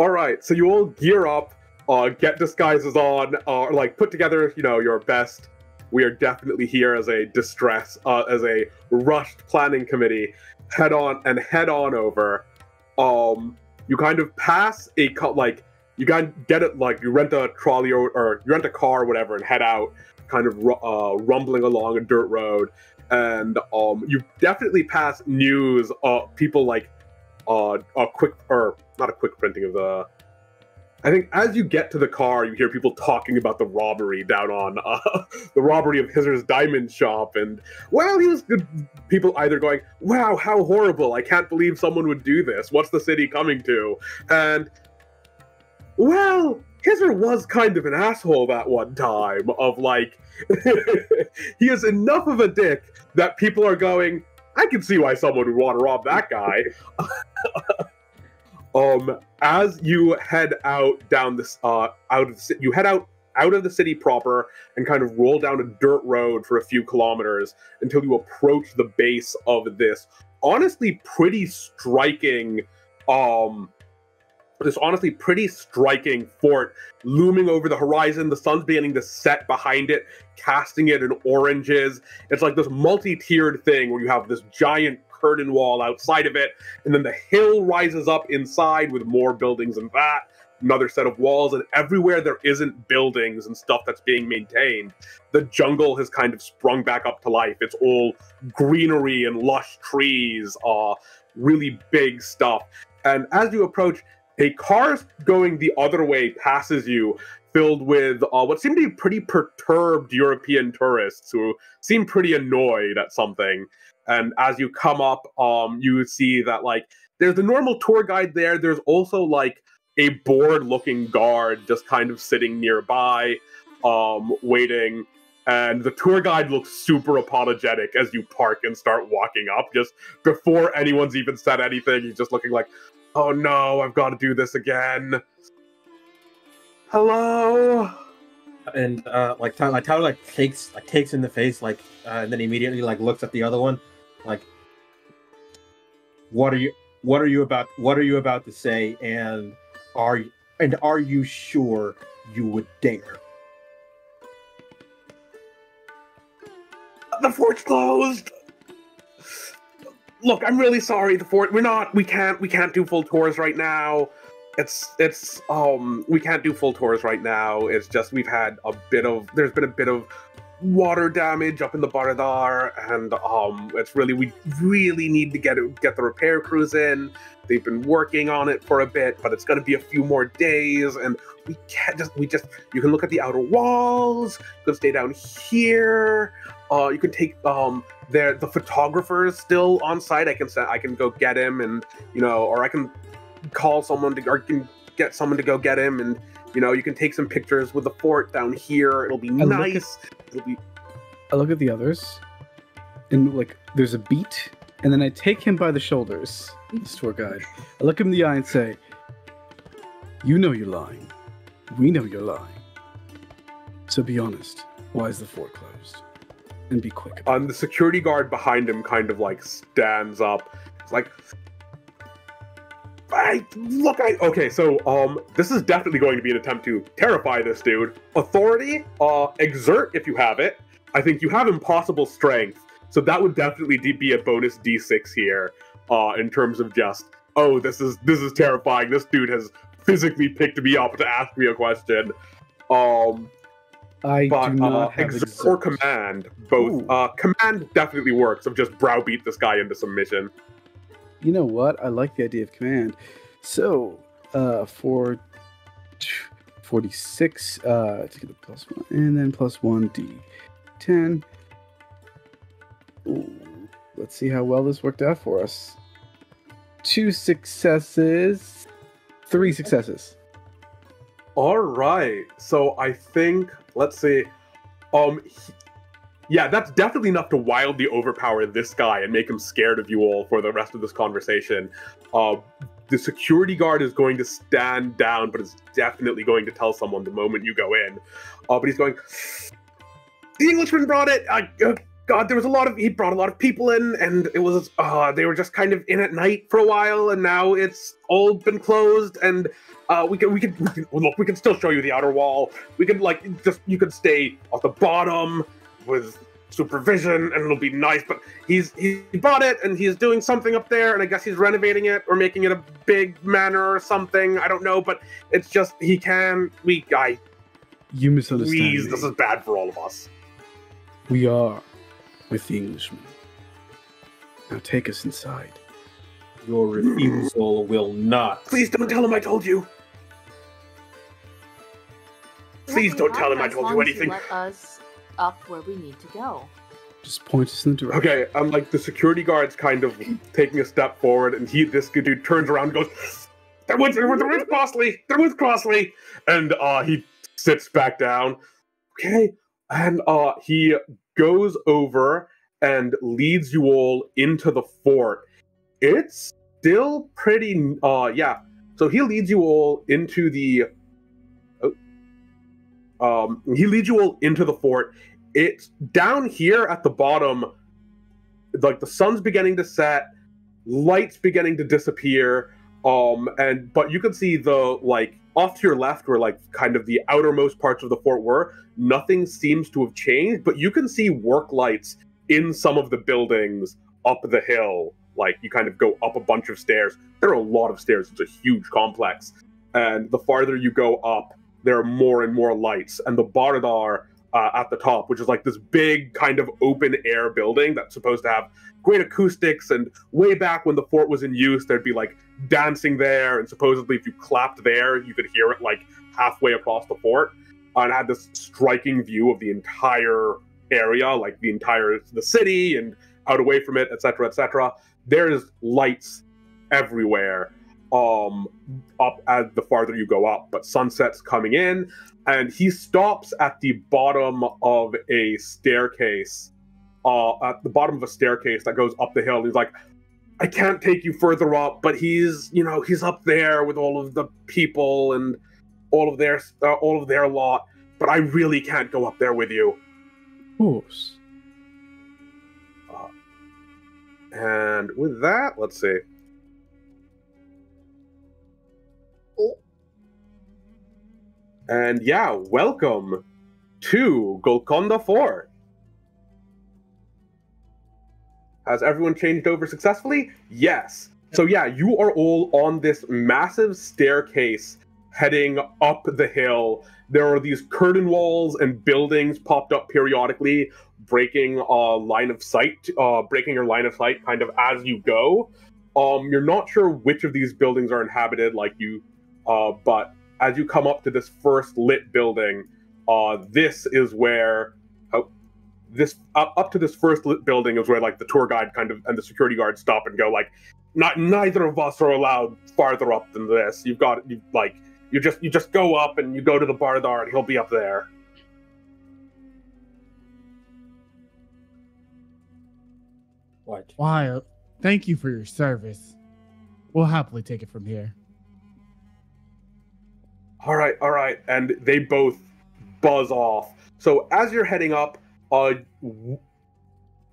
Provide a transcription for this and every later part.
All right, so you all gear up, get disguises on, like put together, your best. We are definitely here as a as a rushed planning committee. Head on over. You kind of pass you get it, like you rent a trolley or you rent a car or whatever and head out, kind of rumbling along a dirt road, and you definitely pass news. People like a quick, or not a quick printing of the. I think as you get to the car, you hear people talking about the robbery down on the robbery of Hizzer's diamond shop, and people either going, "Wow, how horrible! I can't believe someone would do this. What's the city coming to?" And well, Hizzer was kind of an asshole that one time. Of like, he is enough of a dick that people are going, "I can see why someone would want to rob that guy." As you head out down this, you head out of the city proper and kind of roll down a dirt road for a few kilometers until you approach the base of this honestly pretty striking, fort looming over the horizon. The sun's beginning to set behind it, casting it in oranges. It's like this multi-tiered thing where you have this giant curtain wall outside of it, and then the hill rises up inside with more buildings and that, another set of walls, and everywhere there isn't buildings and stuff that's being maintained, the jungle has kind of sprung back up to life. It's all greenery and lush trees, really big stuff. And as you approach, a car going the other way passes you, filled with what seem to be pretty perturbed European tourists who seem pretty annoyed at something. And as you come up, you see that, like, there's the normal tour guide there. There's also, like, a bored-looking guard just kind of sitting nearby, waiting. And the tour guide looks super apologetic as you park and start walking up. Just before anyone's even said anything, he's just looking like, "Oh no, I've got to do this again. Hello?" And Tyler takes in the face, and then immediately looks at the other one, like, what are you about to say, and are you sure you would dare? The fort's closed. Look, I'm really sorry. We can't do full tours right now. We can't do full tours right now. It's just there's been a bit of water damage up in the Baradar, and we really need to get the repair crews in. They've been working on it for a bit, but it's going to be a few more days, and we you can look at the outer walls. You can stay down here. You can take the photographer is still on site. I can go get him, and or I can call someone or can get someone to go get him, and you can take some pictures with the fort down here. It'll be nice. I look at the others, and there's a beat, and then I take him by the shoulders, this tour guide. I look him in the eye and say, "You know you're lying. We know you're lying. So be honest. Why is the fort closed? And be quick." The security guard behind him kind of stands up. It's like, okay, so this is definitely going to be an attempt to terrify this dude. Authority, exert if you have it. I think you have impossible strength, so that would definitely be a bonus D6 here, in terms of just, oh, this is terrifying. This dude has physically picked me up to ask me a question. I do not have exert or command, both. Command definitely works, of just browbeat this guy into submission. You know what? I like the idea of command. So, for 46, to get a +1, and then +1 D10. Ooh, let's see how well this worked out for us. 2 successes, 3 successes. All right. So I think, let's see. Yeah, that's definitely enough to wildly overpower this guy and make him scared of you all for the rest of this conversation. The security guard is going to stand down, but is definitely going to tell someone the moment you go in. But he's going, "The Englishman brought it! God, he brought a lot of people in, and it was, they were just kind of in at night for a while, and now it's all been closed, and we can still show you the outer wall. We can, like, you can stay at the bottom with supervision, and it'll be nice, but he bought it, and he's doing something up there, and I guess he's renovating it, or making it a big manor or something, I don't know, but it's just, you misunderstand please, me. this is bad for all of us. We are with the Englishmen. Now take us inside. Your refusal will not. Please don't tell him I told you. Please don't tell him I told you anything. Let us up where we need to go. Just point us in the direction. Okay, I'm like, the security guard's kind of taking a step forward, and this dude turns around and goes, they're with Crossley! And he sits back down. Okay, and he goes over and leads you all into the fort. It's still pretty, so he leads you all into the, fort. It's down here at the bottom, like, the sun's beginning to set, lights beginning to disappear, but you can see the, like, off to your left where, like, kind of the outermost parts of the fort were, nothing seems to have changed, but you can see work lights in some of the buildings up the hill. Like, you kind of go up a bunch of stairs. There are a lot of stairs. It's a huge complex. And the farther you go up, there are more and more lights. And the Bardar at the top, which is like this big kind of open air building that's supposed to have great acoustics, and way back when the fort was in use, there'd be like dancing there, and supposedly if you clapped there, you could hear it like halfway across the fort, and had this striking view of the entire area, like the city and out away from it, etc., etc. There's lights everywhere up as the farther you go up, but sunset's coming in, and he stops at the bottom of a staircase, that goes up the hill. He's like, I can't take you further up, but he's up there with all of the people and all of their lot, but I really can't go up there with you. Of course. And with that, let's see. And yeah, welcome to Golconda Fort. Has everyone changed over successfully? Yes. So yeah, you are all on this massive staircase heading up the hill. There are these curtain walls and buildings popped up periodically, breaking your line of sight kind of as you go. You're not sure which of these buildings are inhabited, but as you come up to this first lit building, this is where up to this first lit building is where like the tour guide kind of and the security guard stop and go like, neither of us are allowed farther up than this. You just go up and you go to the Bardar and he'll be up there. What? Why, thank you for your service. We'll happily take it from here. All right. And they both buzz off. So as you're heading up,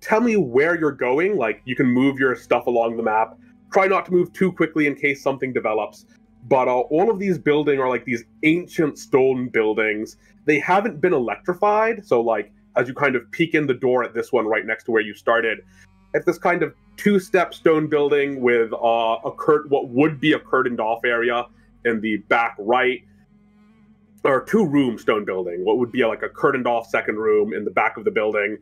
tell me where you're going. Like, you can move your stuff along the map. Try not to move too quickly in case something develops. But all of these buildings are like these ancient stone buildings. They haven't been electrified. So like, as you kind of peek in the door at this one right next to where you started, it's this kind of two-step stone building with what would be a curtained off area in the back right, or two-room stone building, what would be like a curtained off second room in the back of the building.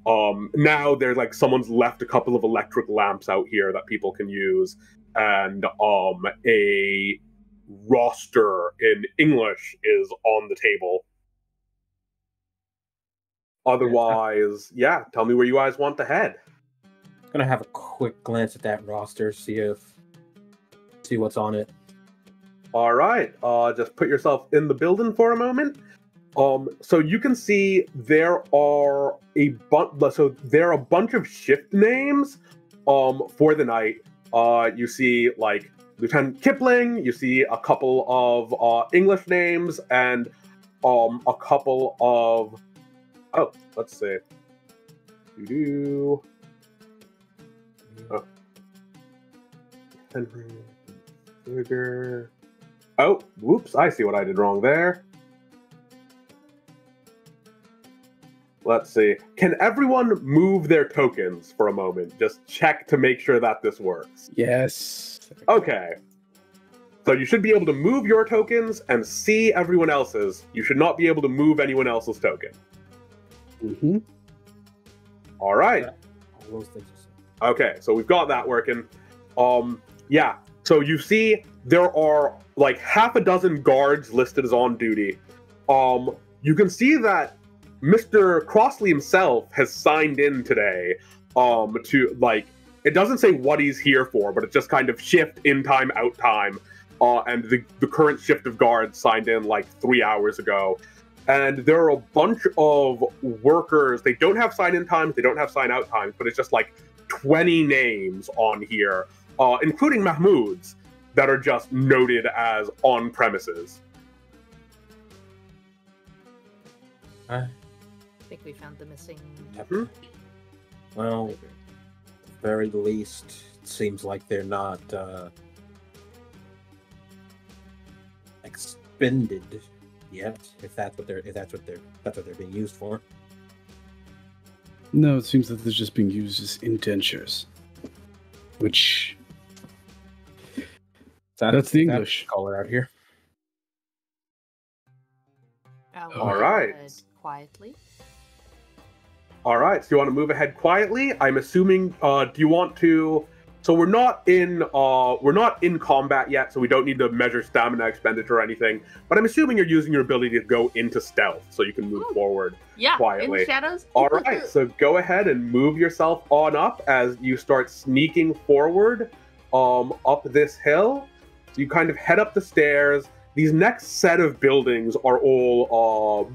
Now there's like someone's left a couple of electric lamps out here that people can use, and a roster in English is on the table. Otherwise, yeah, tell me where you guys want to head. Gonna have a quick glance at that roster, see what's on it. All right, just put yourself in the building for a moment. So you can see there are a bunch of shift names for the night. You see like Lieutenant Kipling, you see a couple of English names, and a couple of let's see. Do. Oh. Henry. Sugar. Oh, whoops! I see what I did wrong there. Let's see. Can everyone move their tokens for a moment? Just check to make sure that this works. Yes. Okay. So you should be able to move your tokens and see everyone else's. You should not be able to move anyone else's token. Mm-hmm. All right. All those things are Okay, so we've got that working. Yeah. So you see there are like half a dozen guards listed as on duty. You can see that Mr. Crossley himself has signed in today. To like, it doesn't say what he's here for, but it's just kind of shift in time, out time. And the current shift of guards signed in like 3 hours ago. And there are a bunch of workers. They don't have sign-in times. They don't have sign-out times. But it's just like 20 names on here, including Mahmoud's, that are just noted as on premises. I think we found the missing. Yep. Well, at the very least, it seems like they're not expended yet. If that's what they're being used for. No, it seems that they're just being used as indentures. Which... That's the English. Call it out here. All right. Quietly. All right. So you want to move ahead quietly? I'm assuming. Do you want to? So we're not in combat yet, so we don't need to measure stamina expenditure or anything. But I'm assuming you're using your ability to go into stealth, so you can move forward quietly. In the shadows. All right. So go ahead and move yourself on up as you start sneaking forward, up this hill. So you kind of head up the stairs. These next set of buildings are all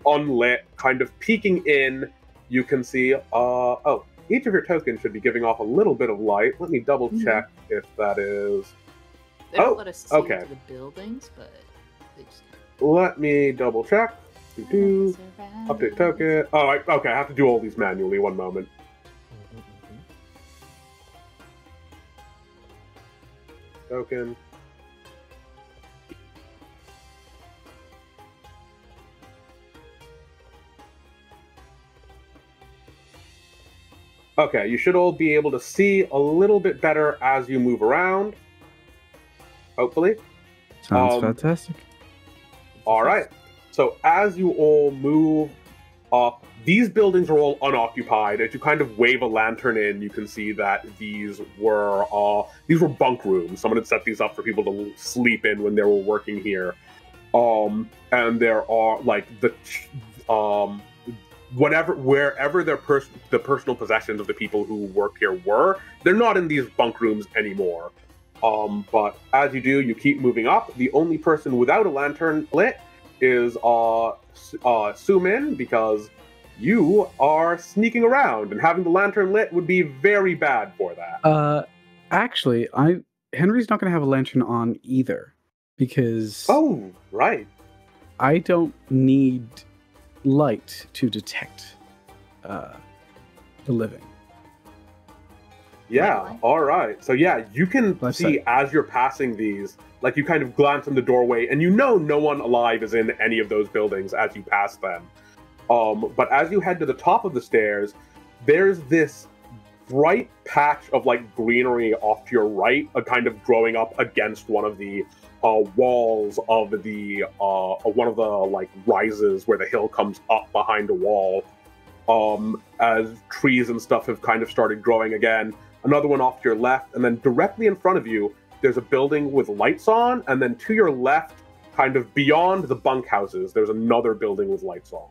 unlit, kind of peeking in. You can see, each of your tokens should be giving off a little bit of light. Let me double check if that is. They don't let us see okay. into the buildings, but they just... Let me double check. Update token. Oh, okay. I have to do all these manually. One moment. Token. Okay, you should all be able to see a little bit better as you move around. Hopefully. Sounds fantastic. All right. So as you all move up, these buildings are all unoccupied. As you kind of wave a lantern in, you can see that these were bunk rooms. Someone had set these up for people to sleep in when they were working here. And there are like wherever the personal possessions of the people who work here were, they're not in these bunk rooms anymore. But as you do, you keep moving up. The only person without a lantern lit is Sumin, because you are sneaking around, and having the lantern lit would be very bad for that. Actually, Henry's not going to have a lantern on either, because oh, right, I don't need light to detect the living. Yeah, all right. So yeah, you can see as you're passing these, like you kind of glance in the doorway, and you know no one alive is in any of those buildings as you pass them. But as you head to the top of the stairs, there's this bright patch of like greenery off to your right, kind of growing up against one of the walls of the one of the like rises where the hill comes up behind a wall. As trees and stuff have kind of started growing again. Another one off to your left, and then directly in front of you, there's a building with lights on, and then to your left, kind of beyond the bunkhouses, there's another building with lights on.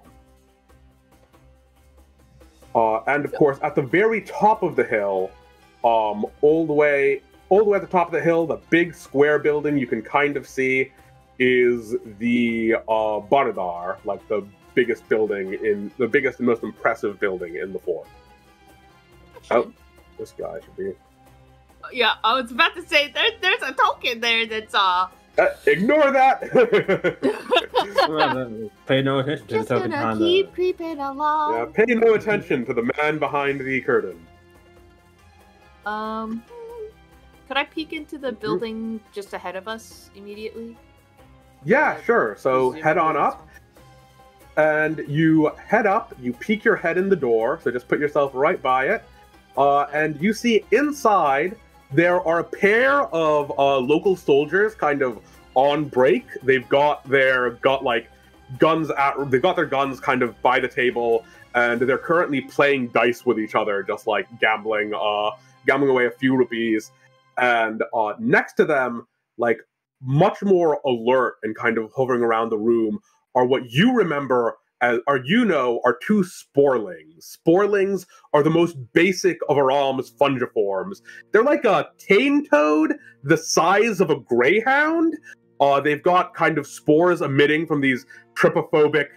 And of course, at the very top of the hill, all the way at the top of the hill, the big square building you can kind of see is the Baradar, like the biggest and most impressive building in the fort. Oh, this guy should be. Yeah, I was about to say there's a token there that's Ignore that. Pay no attention to the Just token gonna on keep the. creeping along. Yeah, pay no attention to the man behind the curtain. Could I peek into the building just ahead of us immediately? Yeah, sure. So Presumably head on this up, and you head up. You peek your head in the door. So just put yourself right by it, and you see inside there are a pair of local soldiers, kind of on break. They've got their guns kind of by the table, and they're currently playing dice with each other, just like gambling away a few rupees. And next to them, like much more alert and kind of hovering around the room, are what you remember as, are two sporlings. Sporlings are the most basic of Aram's fungiforms. They're like a cane toad the size of a greyhound. They've got kind of spores emitting from these trypophobic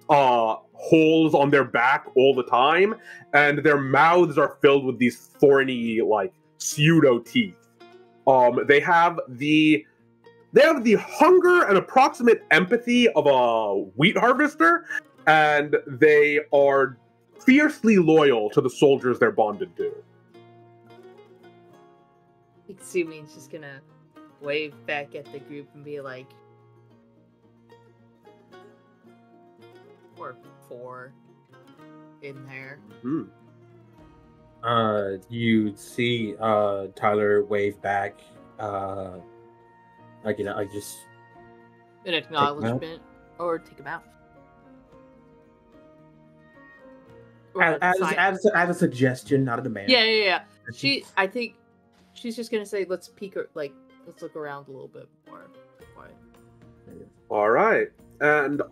holes on their back all the time, and their mouths are filled with these thorny, like, pseudo teeth. They have the hunger and approximate empathy of a wheat harvester, and they are fiercely loyal to the soldiers they're bonded to. Sumi's just gonna wave back at the group and be like, or 4 in there. You see Tyler wave back. I just An acknowledgement, or take him out. Or as a suggestion, not a demand. Yeah. I think she's just gonna say, let's peek, let's look around a little bit more. All right, and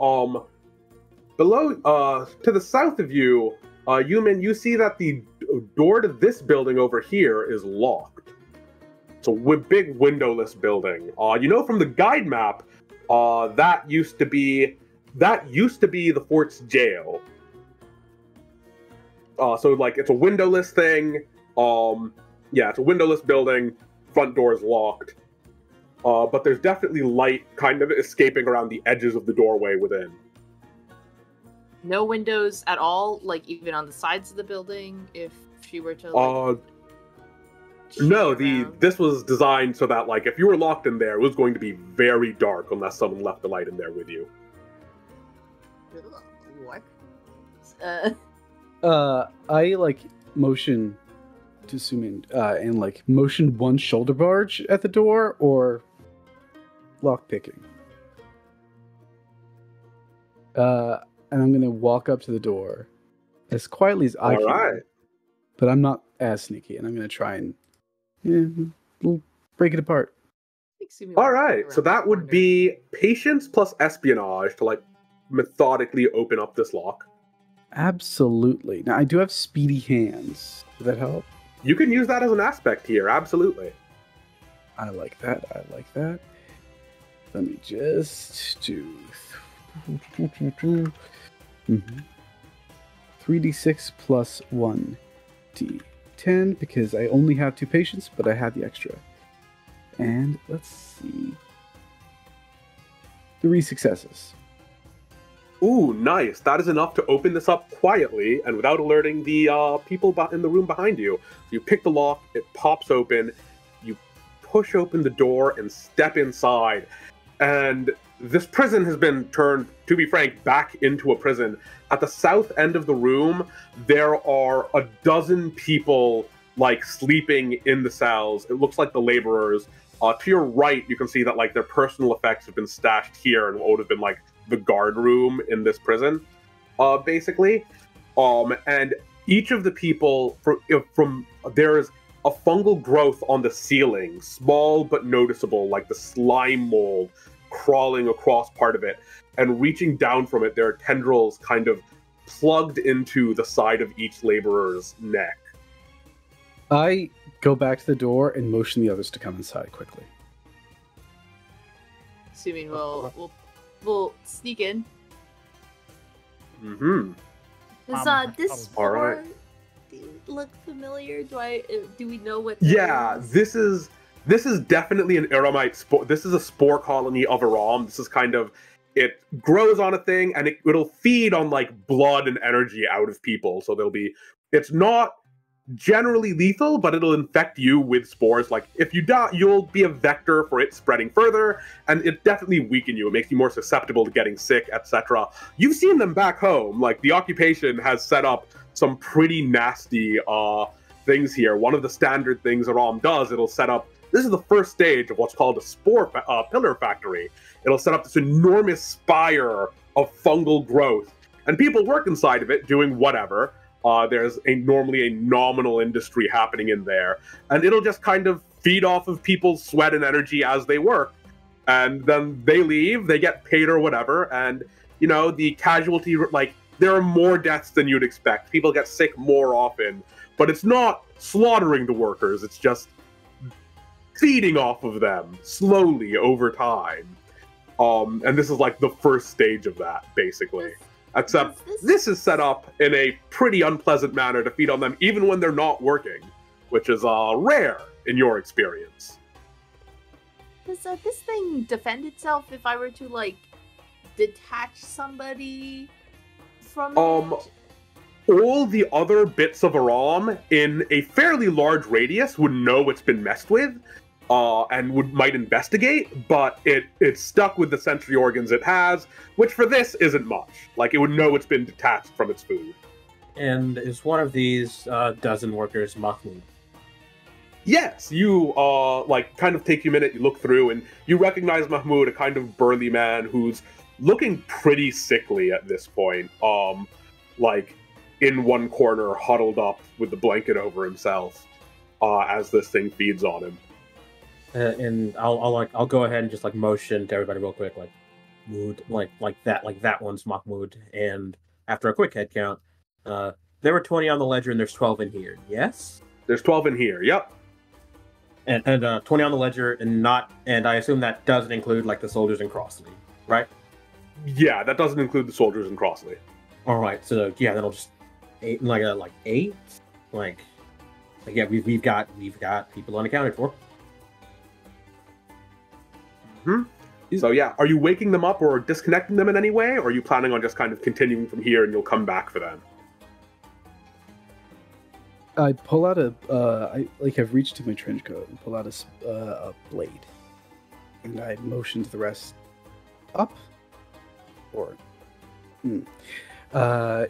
below, to the south of you, Yumin, you see that the door to this building over here is locked. It's a big windowless building. From the guide map, that used to be the fort's jail. It's a windowless thing. It's a windowless building. Front door is locked. But there's definitely light kind of escaping around the edges of the doorway within. No windows at all, like even on the sides of the building, if she were to No, this was designed so that, like, if you were locked in there, it was going to be very dark unless someone left the light in there with you. What? I motion to Sumin and motion one shoulder barge at the door or lock picking. And I'm gonna walk up to the door as quietly as I can. Right. But I'm not as sneaky, and I'm gonna try and break it apart. All right, so that would be patience plus espionage to methodically open up this lock. Absolutely. Now I do have speedy hands. Does that help? You can use that as an aspect here. Absolutely. I like that. Let me just do 3d6 plus 1d10 because I only have 2 patience, but I have the extra. And let's see. 3 successes. Ooh, nice. That is enough to open this up quietly and without alerting the people in the room behind you. So you pick the lock, it pops open, you push open the door and step inside. And this prison has been turned, to be frank, back into a prison. At the south end of the room, there are a dozen people, sleeping in the cells. It looks like the laborers. To your right, you can see that, their personal effects have been stashed here and what would have been, the guard room in this prison, basically. And each of the people, from there's a fungal growth on the ceiling, small but noticeable, like the slime mold crawling across part of it, and reaching down from it, there are tendrils kind of plugged into the side of each laborer's neck. I go back to the door and motion the others to come inside quickly. Assuming we'll sneak in. Mm-hmm. Does this spore Alright. look familiar? Do we know what? Yeah, is? this is definitely an Aramite spore. This is a spore colony of Aram. This is kind of it grows on a thing, and it'll feed on like blood and energy out of people. So it's not generally lethal, but it'll infect you with spores. Like if you die, you'll be a vector for it spreading further, and it definitely weaken you. It makes you more susceptible to getting sick, etc. You've seen them back home. Like the occupation has set up some pretty nasty things here. One of the standard things a ROM does, it'll set up. This is the first stage of what's called a spore pillar factory. It'll set up this enormous spire of fungal growth, and people work inside of it doing whatever. There's normally a nominal industry happening in there, and it'll just kind of feed off of people's sweat and energy as they work. And then they leave, they get paid or whatever, and, you know, the casualty, like, there are more deaths than you'd expect. People get sick more often, but it's not slaughtering the workers, it's just feeding off of them slowly over time. And this is like the first stage of that, basically. Except this is set up in a pretty unpleasant manner to feed on them even when they're not working, which is rare in your experience. Does this thing defend itself if I were to, like, detach somebody from it? All the other bits of a ROM in a fairly large radius would know it's been messed with, and might investigate, but it's stuck with the sensory organs it has, which for this isn't much. Like, it would know it's been detached from its food. And is one of these dozen workers Mahmoud? Yes, you like kind of take you a minute, you look through, and you recognize Mahmoud, a kind of burly man who's looking pretty sickly at this point. Like in one corner, huddled up with the blanket over himself, as this thing feeds on him. And I'll go ahead and just like motion to everybody real quick, like mood, like that one's Mahmoud. And after a quick head count, there were 20 on the ledger and there's 12 in here. Yes, there's 12 in here. Yep. And 20 on the ledger, and I assume that doesn't include like the soldiers in Crossley, right? Yeah, that doesn't include the soldiers in Crossley. All right, so yeah, that'll just eight, like 8, like yeah, we've got people unaccounted for. So yeah, are you waking them up or disconnecting them in any way, or are you planning on just kind of continuing from here and you'll come back for them? I pull out I've reached to my trench coat and pull out a blade, and I motion to the rest up. Or,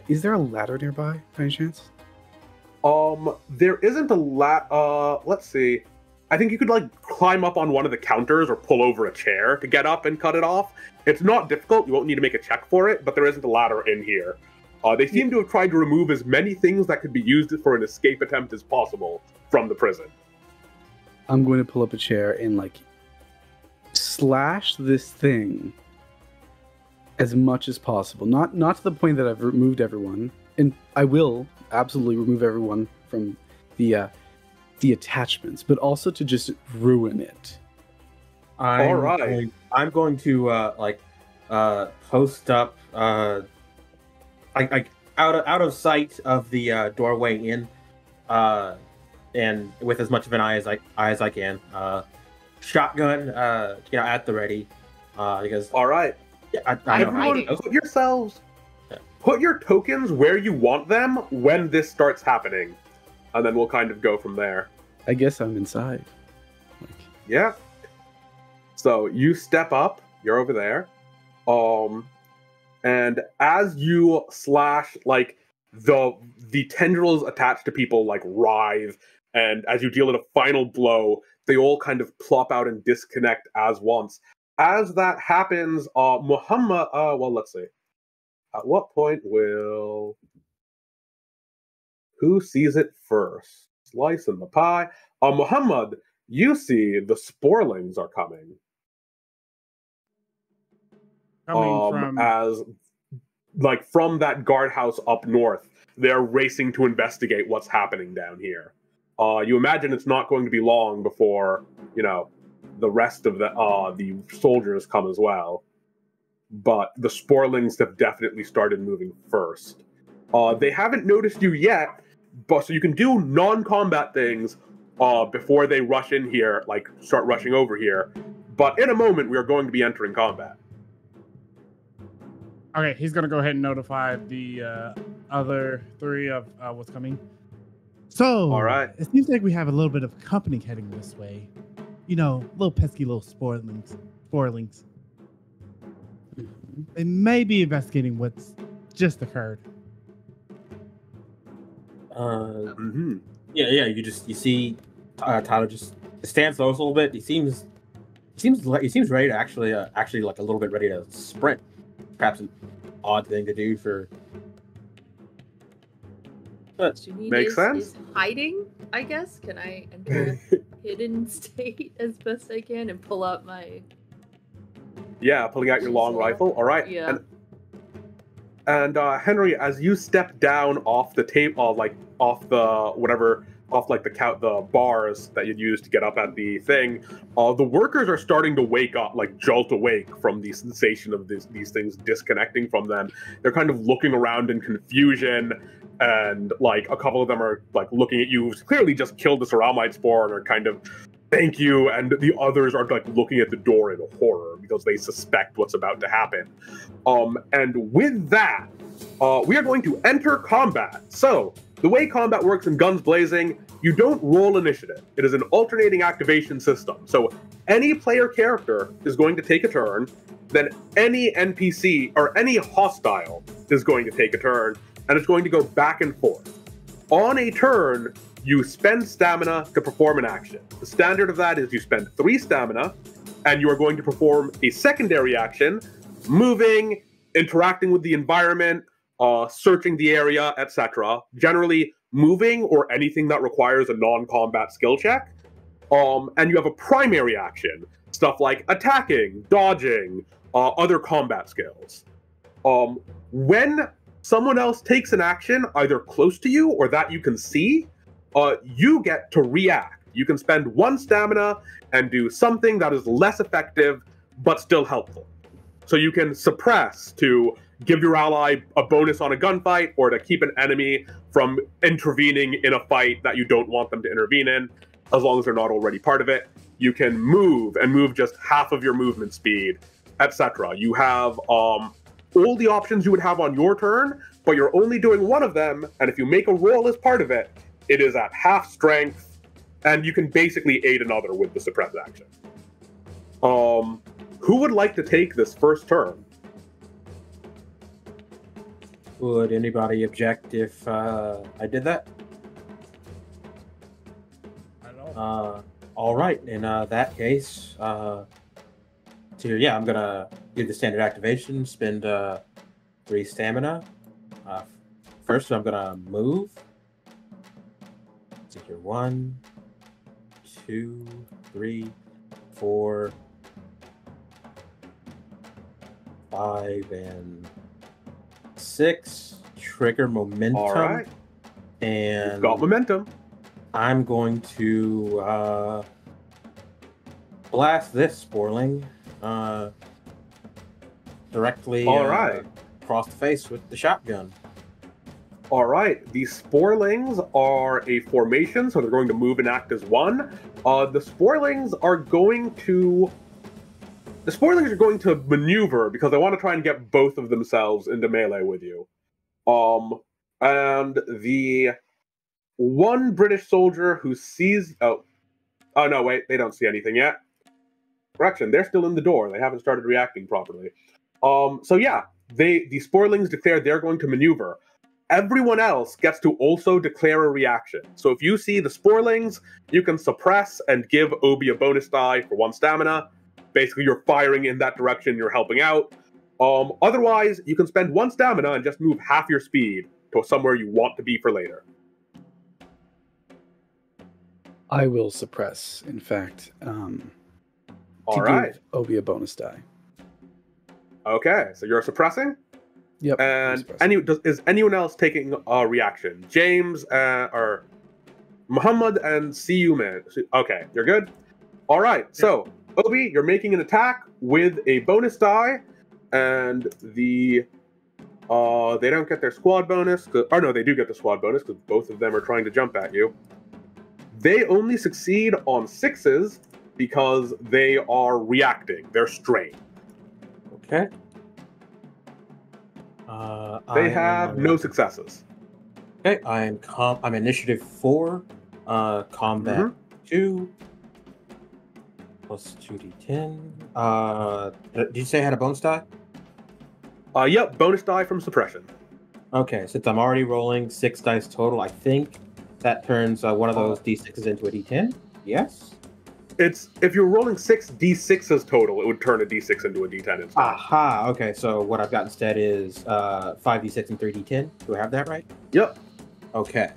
is there a ladder nearby, by any chance? There isn't a let's see. I think you could like climb up on one of the counters or pull over a chair to get up and cut it off. It's not difficult. You won't need to make a check for it, but there isn't a ladder in here. They seem to have tried to remove as many things that could be used for an escape attempt as possible from the prison. I'm going to pull up a chair and like slash this thing as much as possible. Not to the point that I've removed everyone, and I will absolutely remove everyone from the attachments, but also to just ruin it. I'm going to post up out of sight of the doorway in, and with as much of an eye as I can. Shotgun, at the ready. Because all right, I know put your tokens where you want them when this starts happening, and then we'll kind of go from there. I guess I'm inside. Yeah. So you step up, you're over there. And as you slash, like, the tendrils attached to people, like, writhe, and as you deal it a final blow, they all kind of plop out and disconnect as once. As that happens, Muhammad, let's see. At what point will... Who sees it first? Slice in the pie. Muhammad, you see the sporelings are coming. From that guardhouse up north, they're racing to investigate what's happening down here. You imagine it's not going to be long before, the rest of the soldiers come as well. But the sporelings have definitely started moving first. They haven't noticed you yet, but so you can do non-combat things before they rush in here, like start rushing over here. But in a moment, we are going to be entering combat. Okay, he's gonna go ahead and notify the other three of what's coming. So, All right. it seems like we have a little bit of company heading this way. You know, little pesky little sporlings. They may be investigating what's just occurred. Yeah. You see Tyler just stands close a little bit. He seems ready to actually like a little bit ready to sprint. Perhaps an odd thing to do for. But What you need Makes sense. is hiding, I guess. Can I enter a hidden state as best I can and pull out my... Yeah, pulling out your long rifle. All right. Yeah. And Henry, as you step down off the table, off the bars that you'd use to get up at the thing, the workers are starting to wake up, like jolt awake from the sensation of these things disconnecting from them. They're kind of looking around in confusion, and like a couple of them are like looking at you, who's clearly just killed the Ceramite spore, and are kind of thank you, and the others are like looking at the door in horror because they suspect what's about to happen. And with that, we are going to enter combat. So the way combat works in Guns Blazing, you don't roll initiative. It is an alternating activation system. So any player character is going to take a turn, then any NPC or any hostile is going to take a turn, and it's going to go back and forth. On a turn, you spend stamina to perform an action. The standard of that is you spend 3 stamina, and you are going to perform a secondary action, moving, interacting with the environment, searching the area, etc. Generally, moving or anything that requires a non-combat skill check. And you have a primary action, stuff like attacking, dodging, other combat skills. When someone else takes an action, either close to you or that you can see, you get to react. You can spend 1 stamina and do something that is less effective, but still helpful. So you can suppress to give your ally a bonus on a gunfight, or to keep an enemy from intervening in a fight that you don't want them to intervene in, as long as they're not already part of it. You can move, and move just half of your movement speed, etc. You have all the options you would have on your turn, but you're only doing one of them, and if you make a roll as part of it, it is at half strength, and you can basically aid another with the suppress action. Who would like to take this first turn? Would anybody object if I did that? I don't know. All right. In that case, I'm gonna do the standard activation. Spend 3 stamina. First, I'm gonna move. Take your 1, 2, 3, 4, 5, and 6. Trigger momentum. All right. And You've got momentum. I'm going to blast this sporling directly All right. across the face with the shotgun. All right. The Sporlings are a formation, so they're going to move and act as one. The Sporlings are going to maneuver because they want to try and get both of themselves into melee with you. And the one British soldier who sees... Oh, no, wait. They don't see anything yet. Correction. They're still in the door. They haven't started reacting properly. So yeah, the Sporlings declare they're going to maneuver. Everyone else gets to also declare a reaction. So if you see the Sporlings, you can suppress and give Obi a bonus die for 1 stamina. Basically, you're firing in that direction, you're helping out. Otherwise, you can spend 1 stamina and just move half your speed to somewhere you want to be for later. I will suppress, in fact, All to right. give Obi a bonus die. Okay, so you're suppressing? Yep. I'm And suppressing. is anyone else taking a reaction? James or Muhammad and Siyuman. Okay, you're good? All right, so Obi, you're making an attack with a bonus die, and they don't get their squad bonus. Or no, they do get the squad bonus because both of them are trying to jump at you. They only succeed on 6s because they are reacting. They're strained. Okay. They have no successes. Okay, I'm initiative 4, combat 2, plus 2d10. Did you say I had a bonus die? Yep, bonus die from suppression. Okay, since I'm already rolling 6 dice total, I think that turns one of those d6s into a d10. Yes? It's if you're rolling 6 d6s total, it would turn a d6 into a d10 instead. Aha, okay, so what I've got instead is 5d6 and 3d10. Do I have that right? Yep. Okay.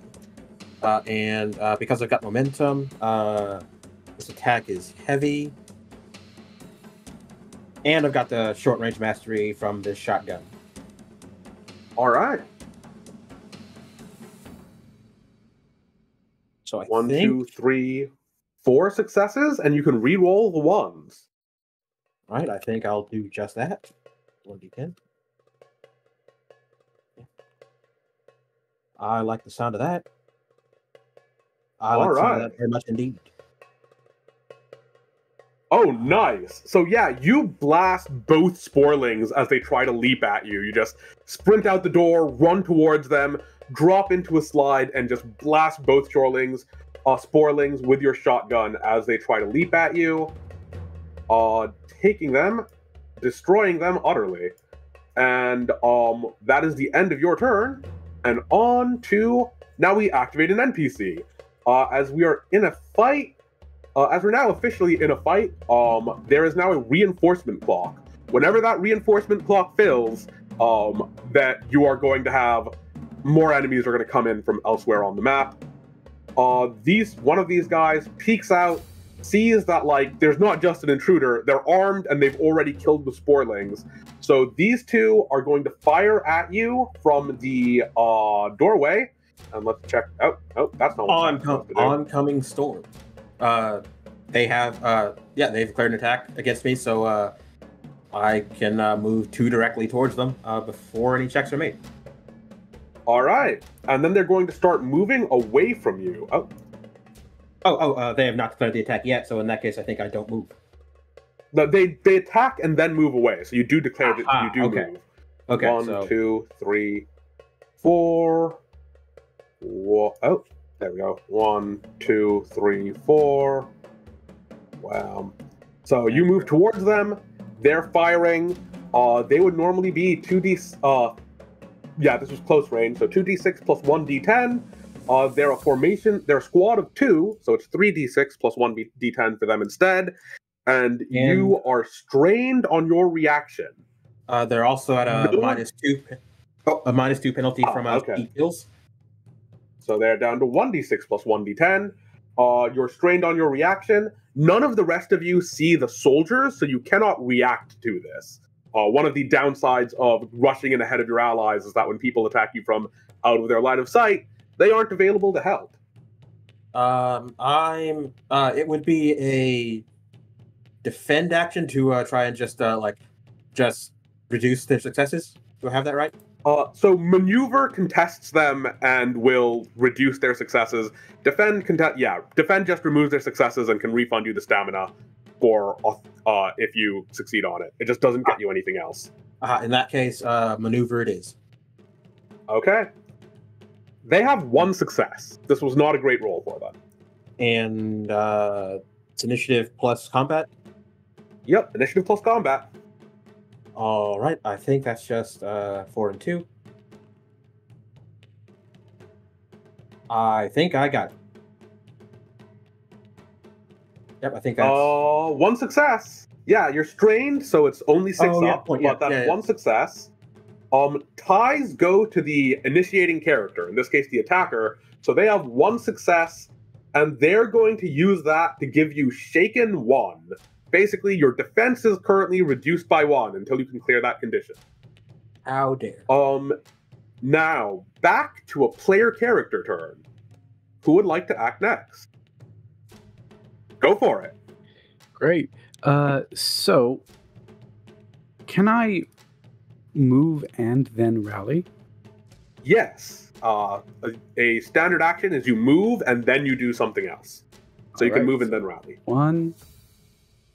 And because I've got momentum, this attack is heavy. And I've got the short range mastery from this shotgun. All right. So I 1, think... 2, 3, 4 successes, and you can re-roll the ones. All right, I think I'll do just that. 1d10. Yeah. I like the sound of that. I like the sound of that very much indeed. Oh, nice. So yeah, you blast both sporlings as they try to leap at you. You just sprint out the door, run towards them, drop into a slide, and just blast both sporlings with your shotgun as they try to leap at you, taking them, destroying them utterly. And that is the end of your turn. And on to, now we activate an NPC. As we are in a fight, as we're now officially in a fight, there is now a reinforcement clock. Whenever that reinforcement clock fills, that you are going to have more enemies are going to come in from elsewhere on the map. One of these guys peeks out, sees that like there's not just an intruder, they're armed and they've already killed the sporlings. So these two are going to fire at you from the doorway. And let's check. Oh, that's not what oncoming storm. They have they've declared an attack against me, so I can move 2 directly towards them before any checks are made. All right, and then they're going to start moving away from you. They have not declared the attack yet, so in that case, I think I don't move. No, they attack and then move away. So you do declare that you do move. Okay. 1, 2, 3, 4. Oh, there we go. 1, 2, 3, 4. Wow. So you move towards them. They're firing. They would normally be 2d. This was close range. So 2d6 plus 1d10. They're a formation. They're a squad of 2, so it's 3d6 plus 1d10 for them instead. And you are strained on your reaction. They're also at a -2 penalty from key kills. So they're down to 1d6 plus 1d10. You're strained on your reaction. None of the rest of you see the soldiers, so you cannot react to this. One of the downsides of rushing in ahead of your allies is that when people attack you from out of their line of sight, they aren't available to help. It would be a defend action to try and just reduce their successes. Do I have that right? So maneuver contests them and will reduce their successes. Defend just removes their successes and can refund you the stamina for if you succeed on it. It just doesn't get you anything else. In that case, maneuver it is. Okay. They have 1 success. This was not a great roll for them. And it's initiative plus combat? Yep, initiative plus combat. All right, I think that's just 4 and 2. I think I got it. Yep, I think that's... 1 success. Yeah, you're strained, so it's only 6 up, but that's 1 success. Ties go to the initiating character, in this case the attacker, so they have 1 success, and they're going to use that to give you Shaken 1. Basically, your defense is currently reduced by 1 until you can clear that condition. How dare. Now, back to a player character turn. Who would like to act next? Go for it. Great. So, can I move and then rally? Yes. A standard action is you move and then you do something else. So you can move and then rally. 1,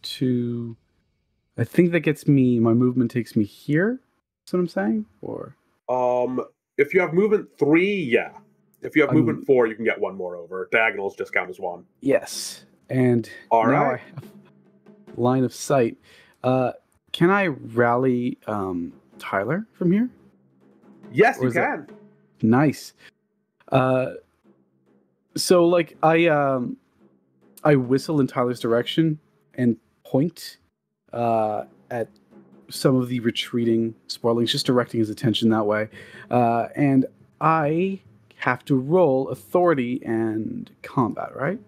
2. I think that gets me. My movement takes me here. That's what I'm saying. Or If you have movement 3, yeah. If you have Um, movement 4, you can get one more over. Diagonals just count as one. Yes. And All now right. I have line of sight. Can I rally Tyler from here? Yes, Or you is that- can. Nice. So like I whistle in Tyler's direction and point at some of the retreating spoilings, just directing his attention that way. And I have to roll authority and combat, right?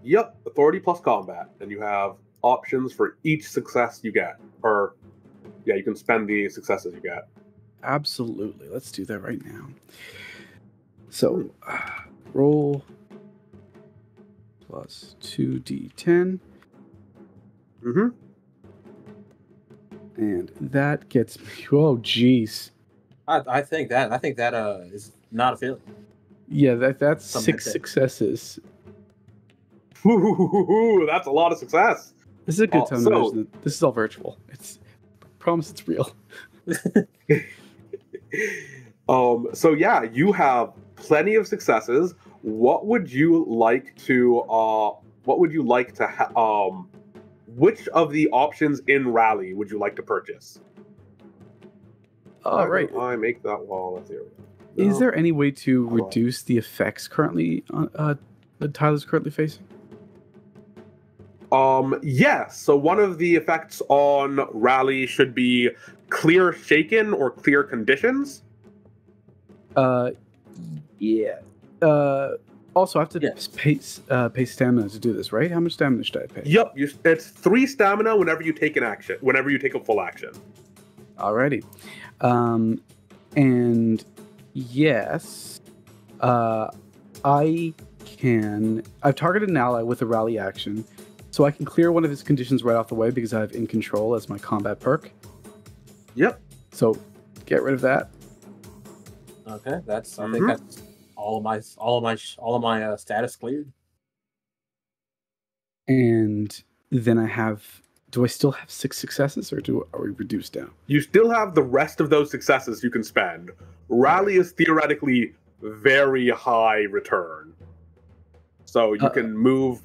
Yep, authority plus combat, and you have options for each success you get. Or, yeah, you can spend the successes you get. Absolutely. Let's do that right now. So, roll plus 2d10, Mm-hmm. and that gets me. Oh, jeez. I think that is not a failure. Yeah, that's Something 6 like that. successes. Ooh, that's a lot of success. This is a good time to so- mention that this is all virtual. Promise it's real. So yeah, you have plenty of successes. What would you like to which of the options in Rally would you like to purchase? All right. I make that wall a theory. Is there any way to Hold on. reduce the effects currently that Tyler's currently facing? Yes. So one of the effects on Rally should be clear shaken or clear conditions. Yeah. Also, I have to Yes. pay stamina to do this, right? How much stamina should I pay? Yep. It's 3 stamina whenever you take an action. Whenever you take a full action. Alrighty. And yes, I've targeted an ally with a rally action, so I can clear one of his conditions right off the way because I have in control as my combat perk. Yep. So get rid of that. Okay, I think Mhm. that's all of my status cleared. And then I have. Do I still have 6 successes, or are we reduced down? You still have the rest of those successes you can spend. Rally is theoretically very high return. So you can move.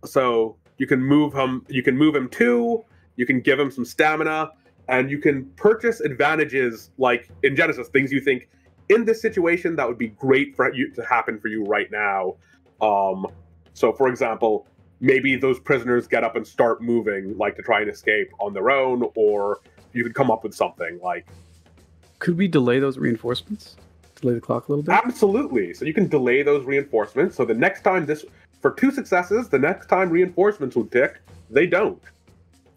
So you can move him. You can move him 2. You can give him some stamina, and you can purchase advantages like in Genesis, things you think in this situation that would be great for you to happen for you right now. So for example, maybe those prisoners get up and start moving, like to try and escape on their own, or you could come up with something like. Could we delay those reinforcements? Delay the clock a little bit? Absolutely. So you can delay those reinforcements. So the next time for 2 successes, the next time reinforcements would tick, they don't.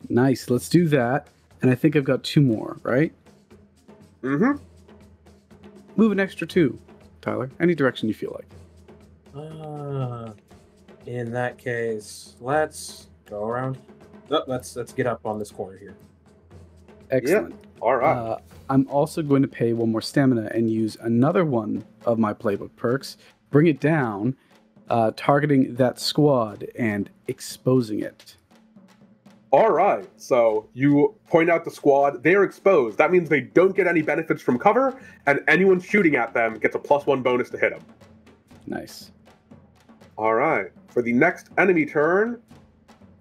Nice. Let's do that. And I think I've got 2 more, right? Mm-hmm. Move an extra 2, Tyler. Any direction you feel like. In that case, let's go around. Let's get up on this corner here. Excellent. All right. I'm also going to pay 1 more stamina and use another one of my playbook perks. Bring it down, targeting that squad and exposing it. All right. So you point out the squad. They are exposed. That means they don't get any benefits from cover, and anyone shooting at them gets a +1 bonus to hit them. Nice. All right. For the next enemy turn,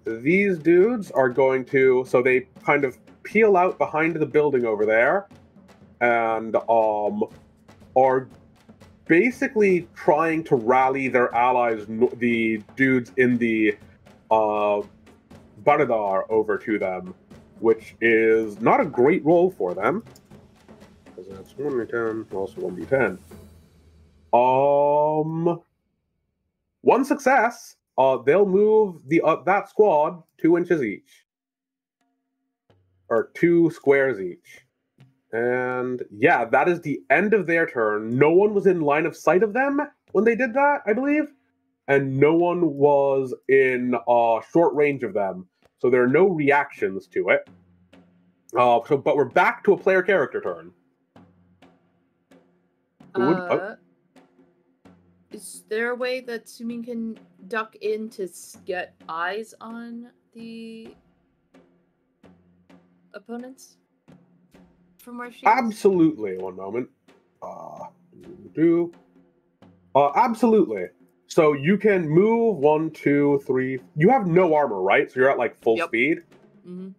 these dudes are going to. So they kind of peel out behind the building over there, and are basically trying to rally their allies, the dudes in the Baradar, over to them, which is not a great roll for them. Because that's 1d10, also 1d10. 1 success. They'll move that squad 2 inches each, or 2 squares each. And yeah, that is the end of their turn. No one was in line of sight of them when they did that, I believe, and no one was in short range of them, so there are no reactions to it. But we're back to a player character turn. Is there a way that Sumin can duck in to get eyes on the opponents from where she is? Absolutely. One moment. Absolutely. So you can move 1, 2, 3. You have no armor, right? So you're at like full Yep. speed. Mm-hmm.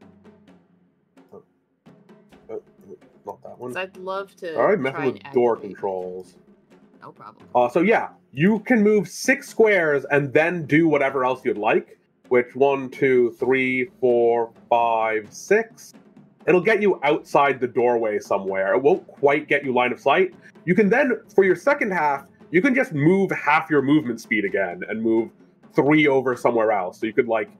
Not that one. I'd love to. All right, messing try with and door activate controls. No problem. So yeah, you can move 6 squares and then do whatever else you'd like. Which 1, 2, 3, 4, 5, 6. It'll get you outside the doorway somewhere. It won't quite get you line of sight. You can then, for your second half, you can just move half your movement speed again and move 3 over somewhere else. So you could like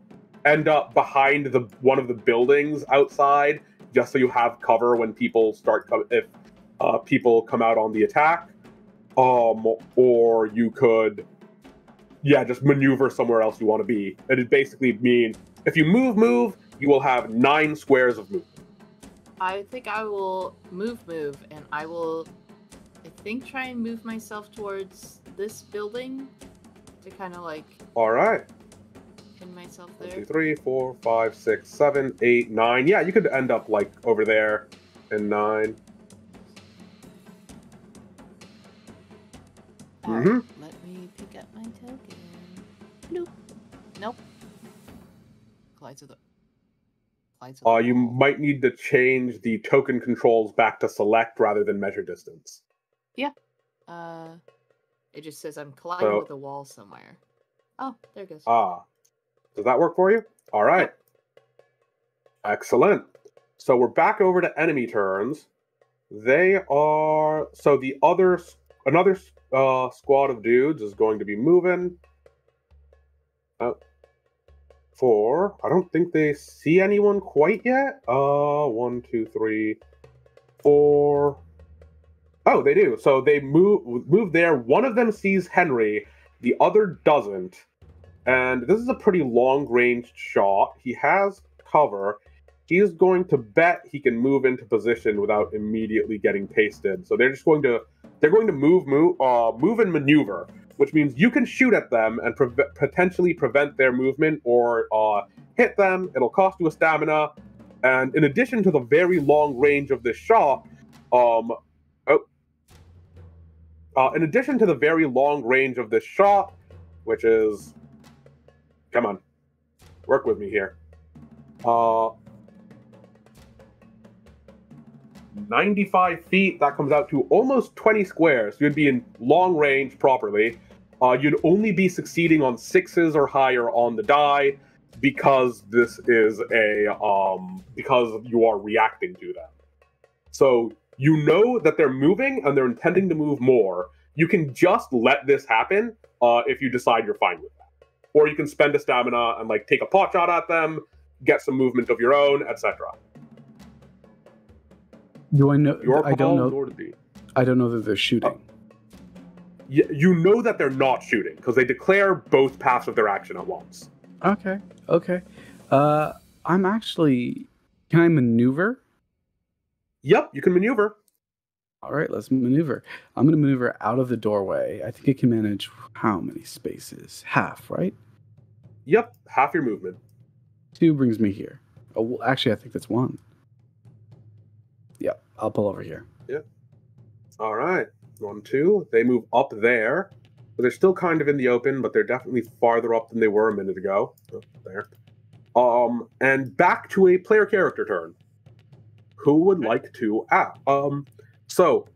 end up behind one of the buildings outside, just so you have cover when people if people come out on the attack. Or you could, just maneuver somewhere else you want to be. And it basically means if you move, you will have 9 squares of movement. I think I will move, and I will, try and move myself towards this building to kind of like. All right. Pin myself there. 1, 2, 3, 4, 5, 6, 7, 8, 9. Yeah, you could end up like over there in 9. Alright, let me pick up my token. Nope. Collides with the. You might need to change the token controls back to select rather than measure distance. Yeah. It just says I'm colliding with a wall somewhere. Oh, there it goes. Does that work for you? All right. Yep. Excellent. So we're back over to enemy turns. They are another squad of dudes is going to be moving. I don't think they see anyone quite yet. 1, 2, 3, 4. Oh, they do. So they move there. One of them sees Henry, the other doesn't. And this is a pretty long-range shot. He has cover. He's going to bet he can move into position without immediately getting pasted. So they're just going to move and maneuver, which means you can shoot at them and potentially prevent their movement or hit them. It'll cost you a stamina. And in addition to the very long range of this shot, which is, come on, work with me here. 95 feet, that comes out to almost 20 squares. You'd be in long range properly. You'd only be succeeding on 6s or higher on the die because this is because you are reacting to them. So you know that they're moving and they're intending to move more. You can just let this happen if you decide you're fine with that. Or you can spend a stamina and like take a pot shot at them, get some movement of your own, etc. Do I know? Your I don't call, know. I don't know that they're shooting. You know that they're not shooting because they declare both paths of their action at once. Okay. I'm actually. Can I maneuver? Yep, you can maneuver. All right, let's maneuver. I'm going to maneuver out of the doorway. I think I can manage how many spaces? Half, right? Yep, half your movement. 2 brings me here. Oh, well, actually, I think that's 1. Yep, I'll pull over here. Yep. All right. 1, 2. They move up there. But they're still kind of in the open, but they're definitely farther up than they were a minute ago. Oh, there. And back to a player character turn. Who would like to So,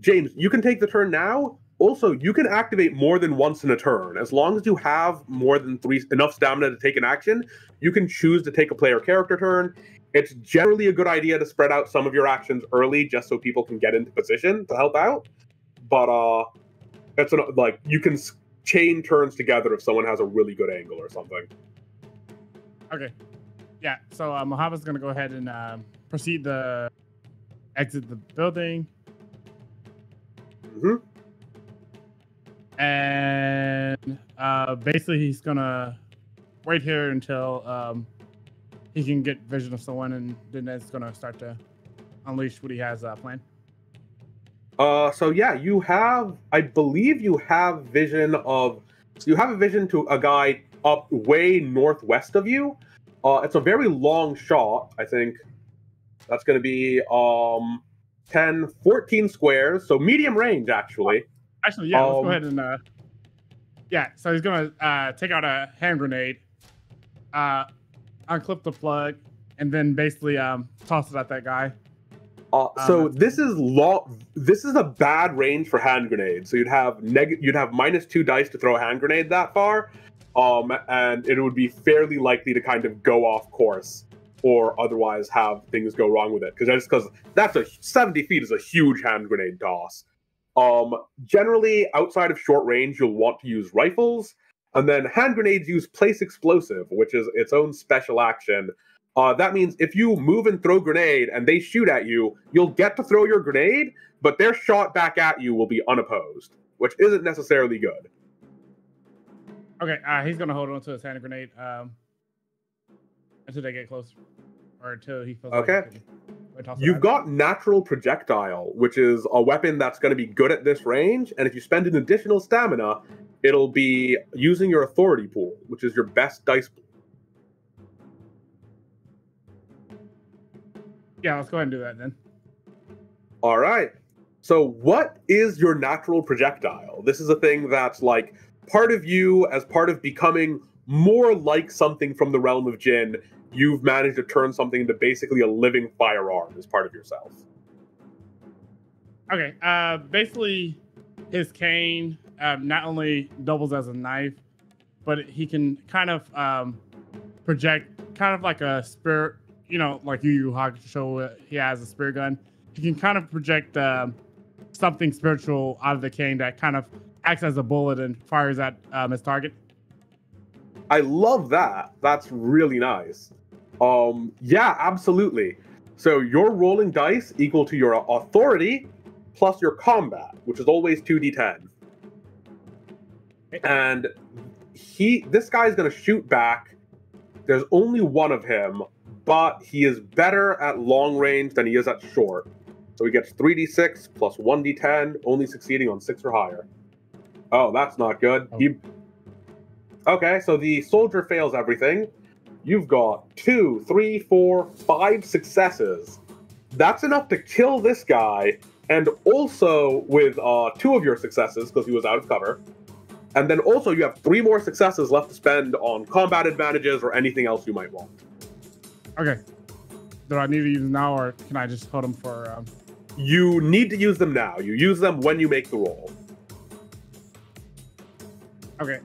James, you can take the turn now. Also, you can activate more than once in a turn. As long as you have more than enough stamina to take an action, you can choose to take a player character turn. It's generally a good idea to spread out some of your actions early just so people can get into position to help out. But you can chain turns together if someone has a really good angle or something. Okay. Yeah, so Mohammed's going to go ahead and proceed to exit the building. Mm-hmm. And basically he's going to wait here until he can get vision of someone, and then it's going to start to unleash what he has planned. So yeah, I believe you have vision to a guy up way northwest of you. It's a very long shot. I think that's going to be 10, 14 squares, so medium range actually. Actually, yeah, let's go ahead and yeah. So he's gonna take out a hand grenade, unclip the plug, and then basically toss it at that guy. So this is This is a bad range for hand grenades. So you'd have -2 dice to throw a hand grenade that far, and it would be fairly likely to kind of go off course or otherwise have things go wrong with it. Because that's 70 feet is a huge hand grenade toss. Generally, outside of short range, you'll want to use rifles, and then hand grenades use place explosive, which is its own special action. That means if you move and throw grenade and they shoot at you, you'll get to throw your grenade, but their shot back at you will be unopposed, which isn't necessarily good. Okay, he's gonna hold on to his hand grenade until they get closer, or until he feels okay. You've got natural projectile, which is a weapon that's going to be good at this range, and if you spend an additional stamina, it'll be using your authority pool, which is your best dice pool. Yeah, let's go ahead and do that then. All right. So what is your natural projectile? This is a thing that's like part of you as part of becoming more like something from the realm of Jinn. You've managed to turn something into basically a living firearm as part of yourself. Okay. Basically, his cane not only doubles as a knife, but he can kind of project kind of like a spirit. You know, like Yu Yu Hakusho, he has a spear gun. He can kind of project something spiritual out of the cane that kind of acts as a bullet and fires at his target. I love that. That's really nice. Yeah, absolutely. So you're rolling dice equal to your authority plus your combat, which is always 2d10. And this guy's going to shoot back. There's only one of him, but he is better at long range than he is at short. So he gets 3d6 plus 1d10, only succeeding on 6 or higher. Oh, that's not good. Okay, so the soldier fails everything. You've got 2, 3, 4, 5 successes. That's enough to kill this guy, and also with 2 of your successes, because he was out of cover. And then also you have 3 more successes left to spend on combat advantages or anything else you might want. Okay. Do I need to use them now, or can I just hold them for... You need to use them now. You use them when you make the roll. Okay.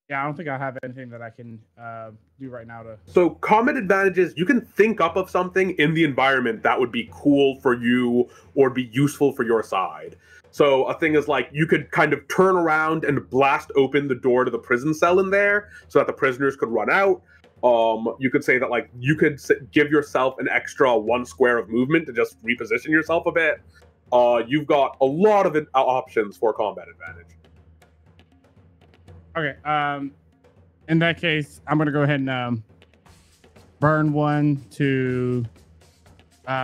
Yeah, I don't think I have anything that I can do right now to... So combat advantages, you can think up of something in the environment that would be cool for you or be useful for your side. So a thing is like, you could kind of turn around and blast open the door to the prison cell in there so that the prisoners could run out. You could say that like, you could give yourself an extra 1 square of movement to just reposition yourself a bit. You've got a lot of options for combat advantage. Okay, in that case, I'm going to go ahead and burn 1 to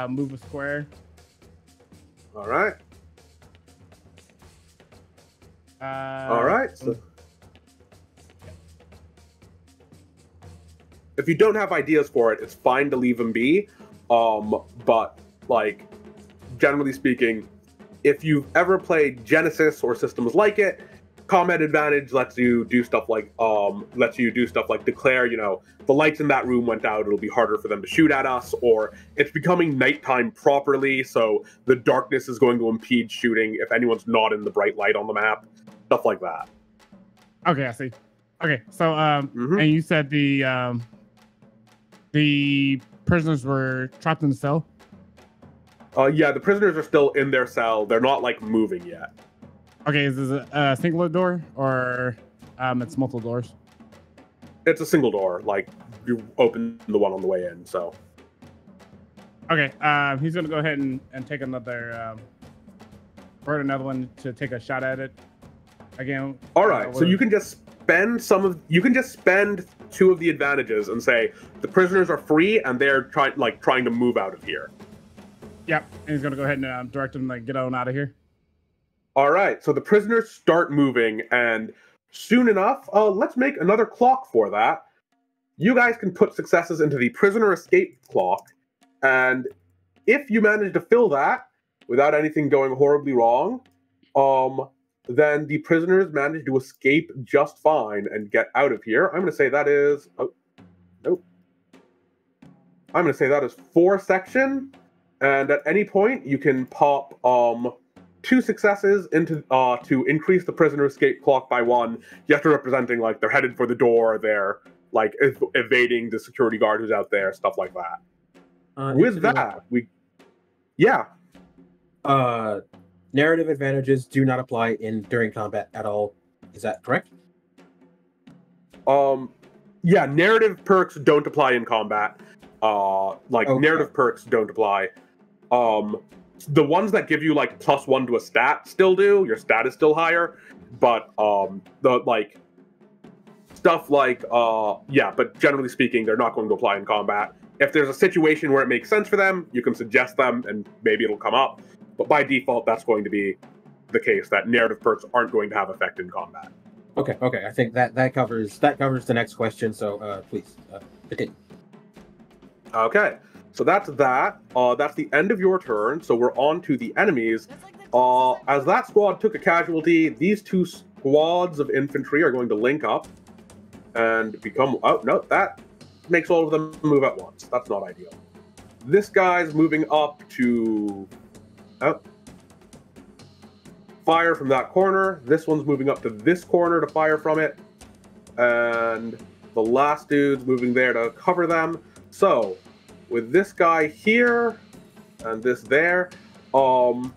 move a square. All right. All right. So if you don't have ideas for it, it's fine to leave them be. But like, generally speaking, if you've ever played Genesis or systems like it, combat advantage lets you do stuff like declare, you know, the lights in that room went out, it'll be harder for them to shoot at us, or it's becoming nighttime properly, so the darkness is going to impede shooting if anyone's not in the bright light on the map. Stuff like that. Okay, I see. Okay, so and you said the prisoners were trapped in the cell? Yeah, the prisoners are still in their cell. They're not like moving yet. Okay, is this a single door or it's multiple doors? It's a single door. Like, you open the one on the way in, so. Okay, he's gonna go ahead and take another burn another one to take a shot at it again. All right, so you can just spend 2 of the advantages and say the prisoners are free and they're trying to move out of here. Yep, and he's gonna go ahead and direct them to get on out of here. All right, so the prisoners start moving, and soon enough, let's make another clock for that. you guys can put successes into the prisoner escape clock, and if you manage to fill that without anything going horribly wrong, then the prisoners manage to escape just fine and get out of here. I'm going to say that is... Oh, nope. I'm going to say that is 4 section, and at any point you can pop 2 successes into to increase the prisoner escape clock by 1. You have to representing like they're headed for the door, they're like evading the security guard who's out there, stuff like that. With that, narrative advantages do not apply during combat at all. Is that correct? Yeah, narrative perks don't apply in combat. Narrative perks don't apply. The ones that give you like +1 to a stat still do. Your stat is still higher, but the like stuff like but generally speaking, they're not going to apply in combat. If there's a situation where it makes sense for them, you can suggest them, and maybe it'll come up. But by default, that's going to be the case, that narrative perks aren't going to have effect in combat. Okay. I think that covers the next question. So please continue. Okay, so that's that. That's the end of your turn. So we're on to the enemies. As that squad took a casualty, these 2 squads of infantry are going to link up and become... Oh, no, that makes all of them move at once. That's not ideal. This guy's moving up to... fire from that corner. This one's moving up to this corner to fire from it. And the last dude's moving there to cover them. So, with this guy here and this there, both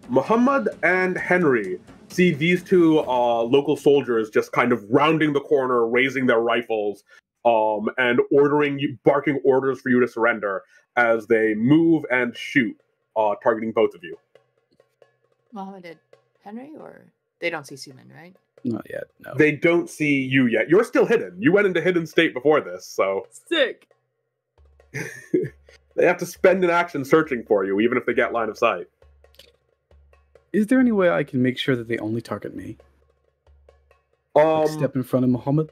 Muhammad and Henry see these 2 local soldiers just kind of rounding the corner, raising their rifles, and barking orders for you to surrender as they move and shoot, targeting both of you. Muhammad and Henry, or they don't see Suman, right? Not yet, no. They don't see you yet. You're still hidden. You went into hidden state before this, so... Sick! They have to spend an action searching for you, even if they get line of sight. Is there any way I can make sure that they only target me? Like step in front of Muhammad?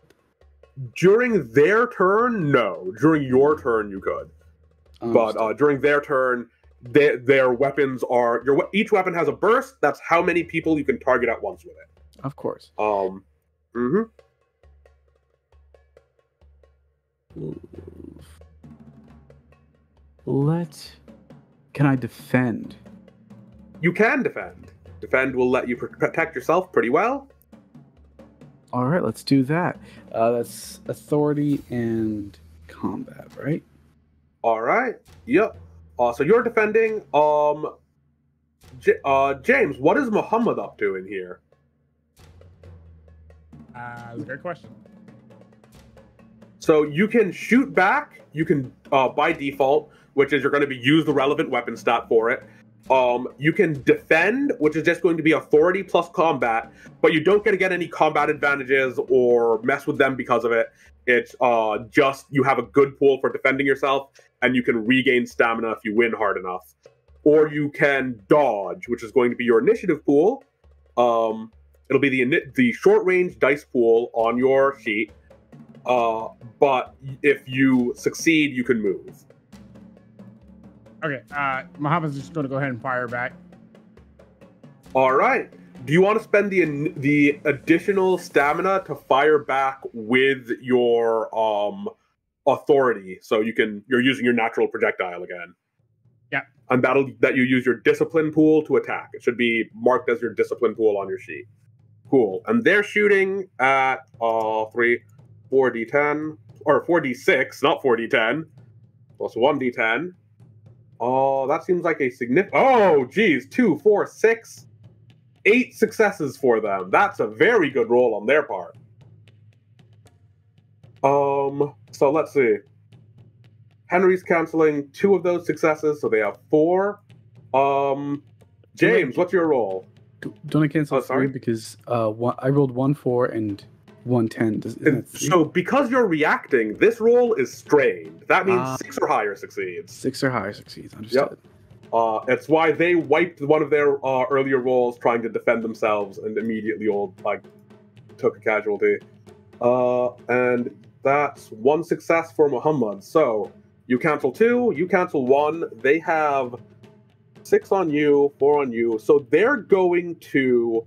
During their turn, no. During your turn, you could. But during their turn, their weapons are... each weapon has a burst. That's how many people you can target at once with it. Of course. Can I defend? You can defend. Defend will let you protect yourself pretty well. All right, let's do that. That's authority and combat, right? All right. Yep. So you're defending. James, what is Muhammad up to in here? That's a great question. So you can shoot back. You can, by default, which is you're going to use the relevant weapon stat for it. You can defend, which is just going to be authority plus combat, but you don't get any combat advantages or mess with them because of it. It's just you have a good pool for defending yourself, and you can regain stamina if you win hard enough. Or you can dodge, which is going to be your initiative pool. It'll be the short range dice pool on your sheet. But if you succeed, you can move. Okay, Muhammad's just going to go ahead and fire back. All right. Do you want to spend the additional stamina to fire back with your authority? So you're using your natural projectile again. Yeah. And that you use your discipline pool to attack. It should be marked as your discipline pool on your sheet. Cool. And they're shooting at 4d10 or 4d6, not 4d10. Plus 1d10. Oh, that seems like a significant... Oh, geez. 2, 4, 6, 8 successes for them. That's a very good roll on their part. So let's see. Henry's canceling 2 of those successes, so they have 4. James, what's your roll? Don't I cancel 3 because I rolled 1 4 and 1 10. So because you're reacting, this roll is strained. That means 6 or higher succeeds. 6 or higher succeeds. Understood. Yep. It's why they wiped one of their earlier rolls trying to defend themselves and immediately took a casualty. And that's 1 success for Muhammad. So you cancel 2, you cancel 1. They have 6 on you, 4 on you. So they're going to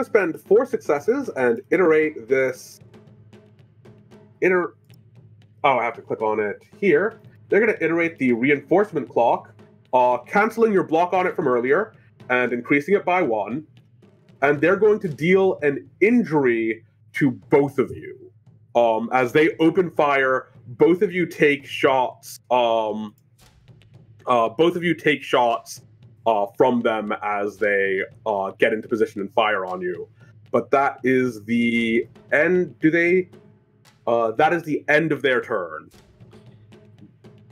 spend 4 successes and iterate this. I have to click on it here. They're going to iterate the reinforcement clock, canceling your block on it from earlier and increasing it by 1. And they're going to deal an injury to both of you. As they open fire, both of you take shots. From them as they get into position and fire on you. But that is the end. That is the end of their turn.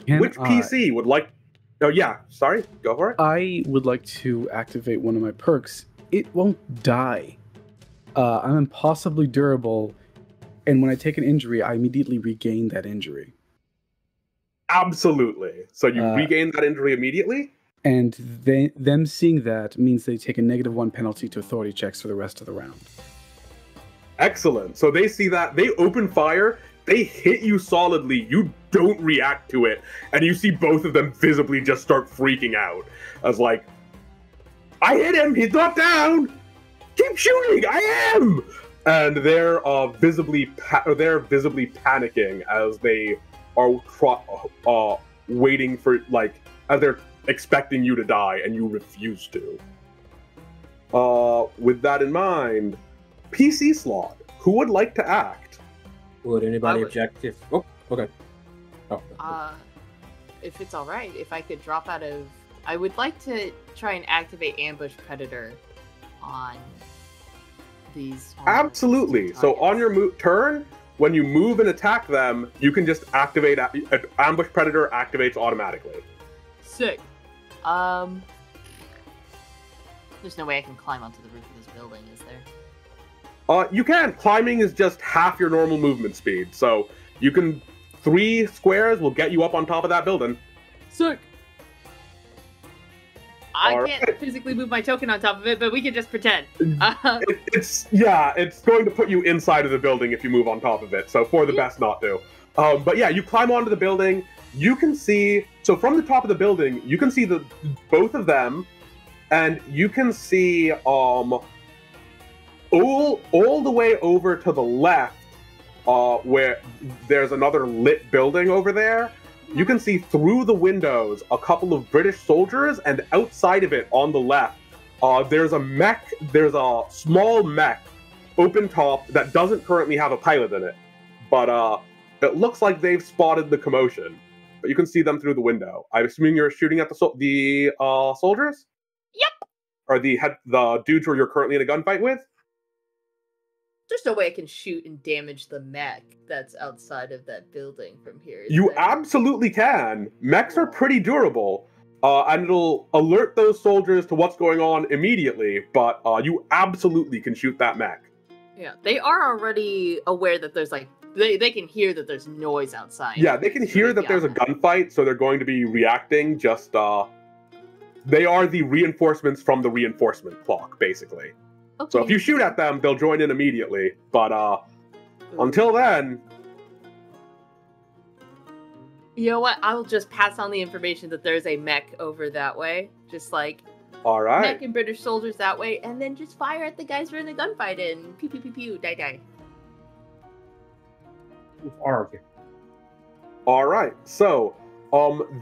Which PC would like? Oh yeah, sorry. Go for it. I would like to activate one of my perks. It won't die. I'm impossibly durable, and when I take an injury, I immediately regain that injury. Absolutely. So you regain that injury immediately? And them seeing that means they take a -1 penalty to authority checks for the rest of the round. Excellent. So they see that, they open fire, they hit you solidly, you don't react to it, and you see both of them visibly just start freaking out. As like, I hit him, he's not down! Keep shooting, I am! And they're visibly panicking as they are waiting for, like, as they're expecting you to die and you refuse to. With that in mind, PC slot, who would like to act? Would anybody object if... Oh, okay. Oh. If it's alright, if I could drop out of... I would like to try and activate Ambush Predator on these... Absolutely. So on your turn, when you move and attack them, you can just activate... Ambush Predator activates automatically. Sick. There's no way I can climb onto the roof of this building, is there? You can. Climbing is just half your normal movement speed. So you can... 3 squares will get you up on top of that building. Sick. I can't physically move my token on top of it, but we can just pretend. It's going to put you inside of the building if you move on top of it. So for the best not to. But yeah, you climb onto the building. You can see, so from the top of the building, you can see both of them, and you can see all the way over to the left, where there's another lit building over there. You can see through the windows a couple of British soldiers, and outside of it on the left, there's a small mech, open top, that doesn't currently have a pilot in it. But it looks like they've spotted the commotion. But you can see them through the window. I'm assuming you're shooting at the soldiers? Yep. Or the dudes who you're currently in a gunfight with? There's no way I can shoot and damage the mech that's outside of that building from here. You absolutely can. Mechs are pretty durable. And it'll alert those soldiers to what's going on immediately, but you absolutely can shoot that mech. Yeah, they are already aware that there's like, they can hear that there's noise outside. Yeah, they can hear that there's a gunfight, so they're going to be reacting. Just, they are the reinforcements from the reinforcement clock, basically. Okay. So if you shoot at them, they'll join in immediately. But until then... You know what? I'll just pass on the information that there's a mech over that way. Just like... All right. Mech and British soldiers that way, and then just fire at the guys who are in the gunfight and pew pew pew pew, die die. All right. So,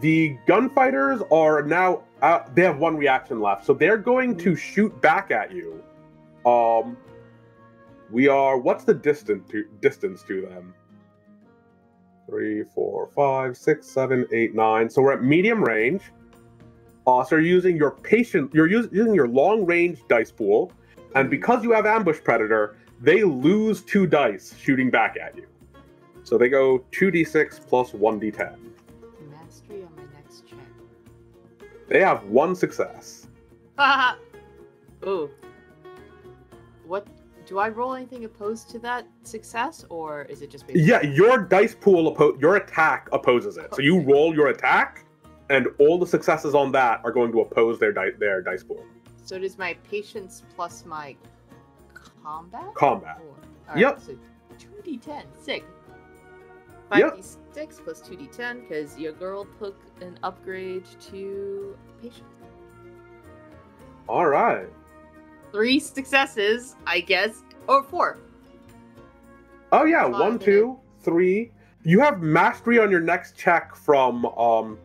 the gunfighters are now... they have 1 reaction left, so they're going to shoot back at you. What's the distance to them? 3, 4, 5, 6, 7, 8, 9. So we're at medium range. So you're using your using your long range dice pool, and because you have Ambush Predator, they lose 2 dice shooting back at you. So they go 2d6 plus 1d10. Mastery on my next check. They have 1 success. Haha. Ooh. What, do I roll anything opposed to that success, or is it just basically... Yeah, your dice pool, your attack opposes it. So you roll your attack, and all the successes on that are going to oppose their dice pool. So does my patience plus my combat? Combat. Or, Yep. So 2d10. Sick. Yep. 5d6 plus 2d10 because your girl took an upgrade to patient. All right. 3 successes, I guess, or 4. Oh yeah, 5 1, 2, 3. You have mastery on your next check from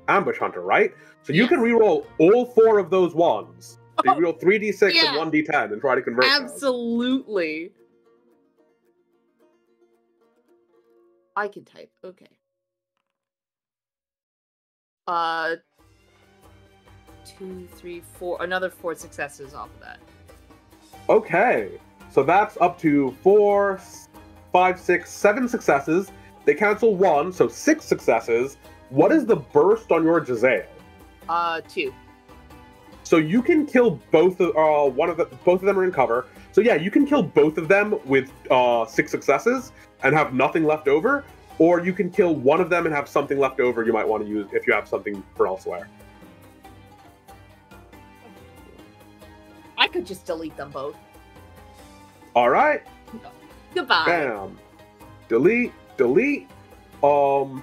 Ambush Hunter, right? So you Yes. can reroll all 4 of those ones. So you Oh, reroll 3d6 yeah. and 1d10 and try to convert those. Absolutely. I can type. Okay. 2, 3, 4. Another 4 successes off of that. Okay, so that's up to 4, 5, 6, 7 successes. They cancel 1, so 6 successes. What is the burst on your Jazale? 2. So you can kill both of both of them are in cover. So yeah, you can kill both of them with 6 successes and have nothing left over, or you can kill one of them and have something left over you might want to use if you have something for elsewhere. I could just delete them both. All right. Goodbye. Bam. Delete. All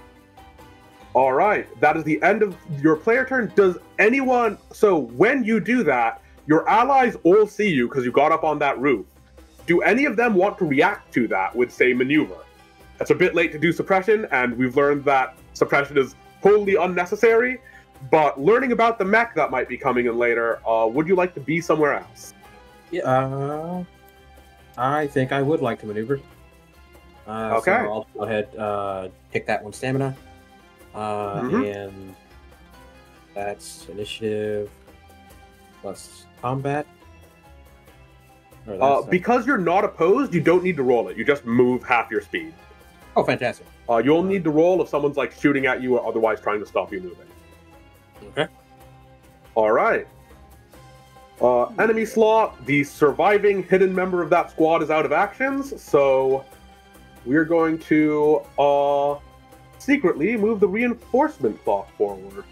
right. That is the end of your player turn. Does anyone... So when you do that, your allies all see you because you got up on that roof. Do any of them want to react to that with, say, maneuver? It's a bit late to do suppression, and we've learned that suppression is wholly unnecessary. But learning about the mech that might be coming in later, would you like to be somewhere else? Yeah, I think I would like to maneuver. Okay. So I'll go ahead, pick that one stamina. And that's initiative plus combat. Or that's, Because you're not opposed, you don't need to roll it. You just move half your speed. Oh, fantastic. You'll need to roll if someone's like shooting at you or otherwise trying to stop you moving. Okay. All right. Enemy slot. The surviving hidden member of that squad is out of actions, so we're going to secretly move the reinforcement clock forward.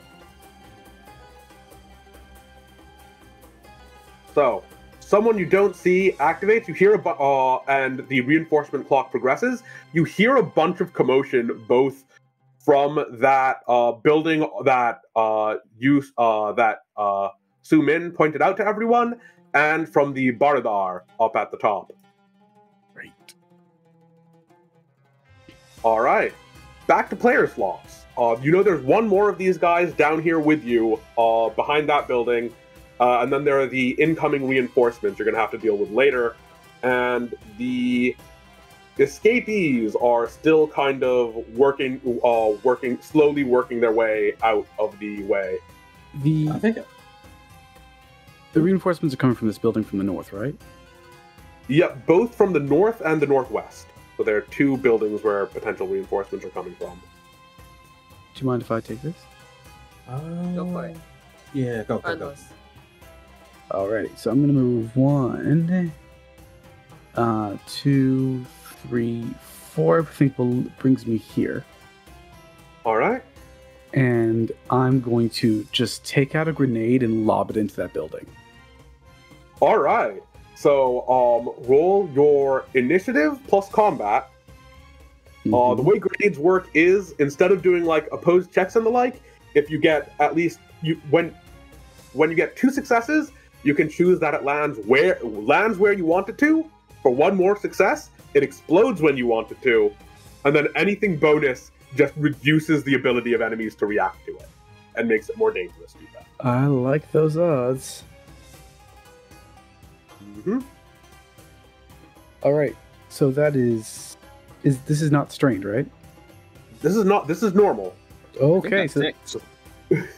So, someone you don't see activates. You hear and the reinforcement clock progresses. You hear a bunch of commotion, both from that building that Su Min pointed out to everyone, and from the Baradar up at the top. Great. All right, back to player slots. You know there's one more of these guys down here with you behind that building, and then there are the incoming reinforcements you're going to have to deal with later, and the escapees are still kind of slowly working their way out of the way. I think The reinforcements are coming from this building from the north, right? Yep, both from the north and the northwest. So there are 2 buildings where potential reinforcements are coming from. Do you mind if I take this? Go for it. Yeah, go. Carlos. Alrighty, so I'm gonna move 1, 2, 3, 4. I think brings me here, All right. and I'm going to just take out a grenade and lob it into that building. All right. So roll your initiative plus combat. The way grenades work is instead of doing like opposed checks and the like, if you get at least when you get 2 successes, you can choose that it lands where you want it to. For 1 more success, it explodes when you want it to, and then anything bonus just reduces the ability of enemies to react to it and makes it more dangerous to do that. I like those odds. Mm-hmm. All right, so that is this is not strained, right? This is normal. Okay, so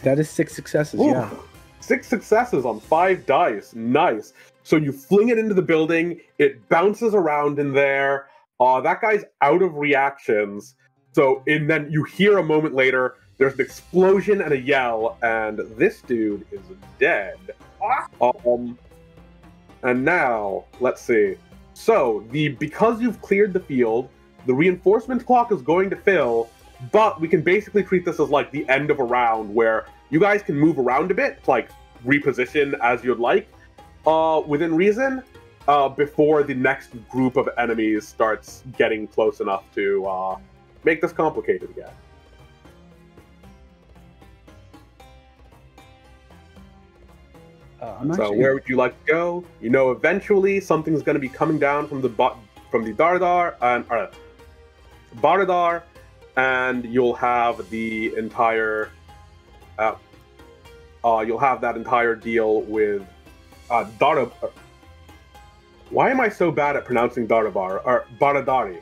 that is 6 successes. Ooh, Yeah. 6 successes on 5 dice. Nice. So you fling it into the building. It bounces around in there. That guy's out of reactions. And then you hear a moment later, there's an explosion and a yell, and this dude is dead. And now, let's see. So, because you've cleared the field, the reinforcement clock is going to fill, but we can basically treat this as like the end of a round where you guys can move around a bit, like reposition as you'd like, within reason. before the next group of enemies starts getting close enough to make this complicated again. So where would you like to go? You know, eventually something's going to be coming down from the Baradar and you'll have the entire you'll have that entire deal with Dara. Why am I so bad at pronouncing Darabar or Baradari?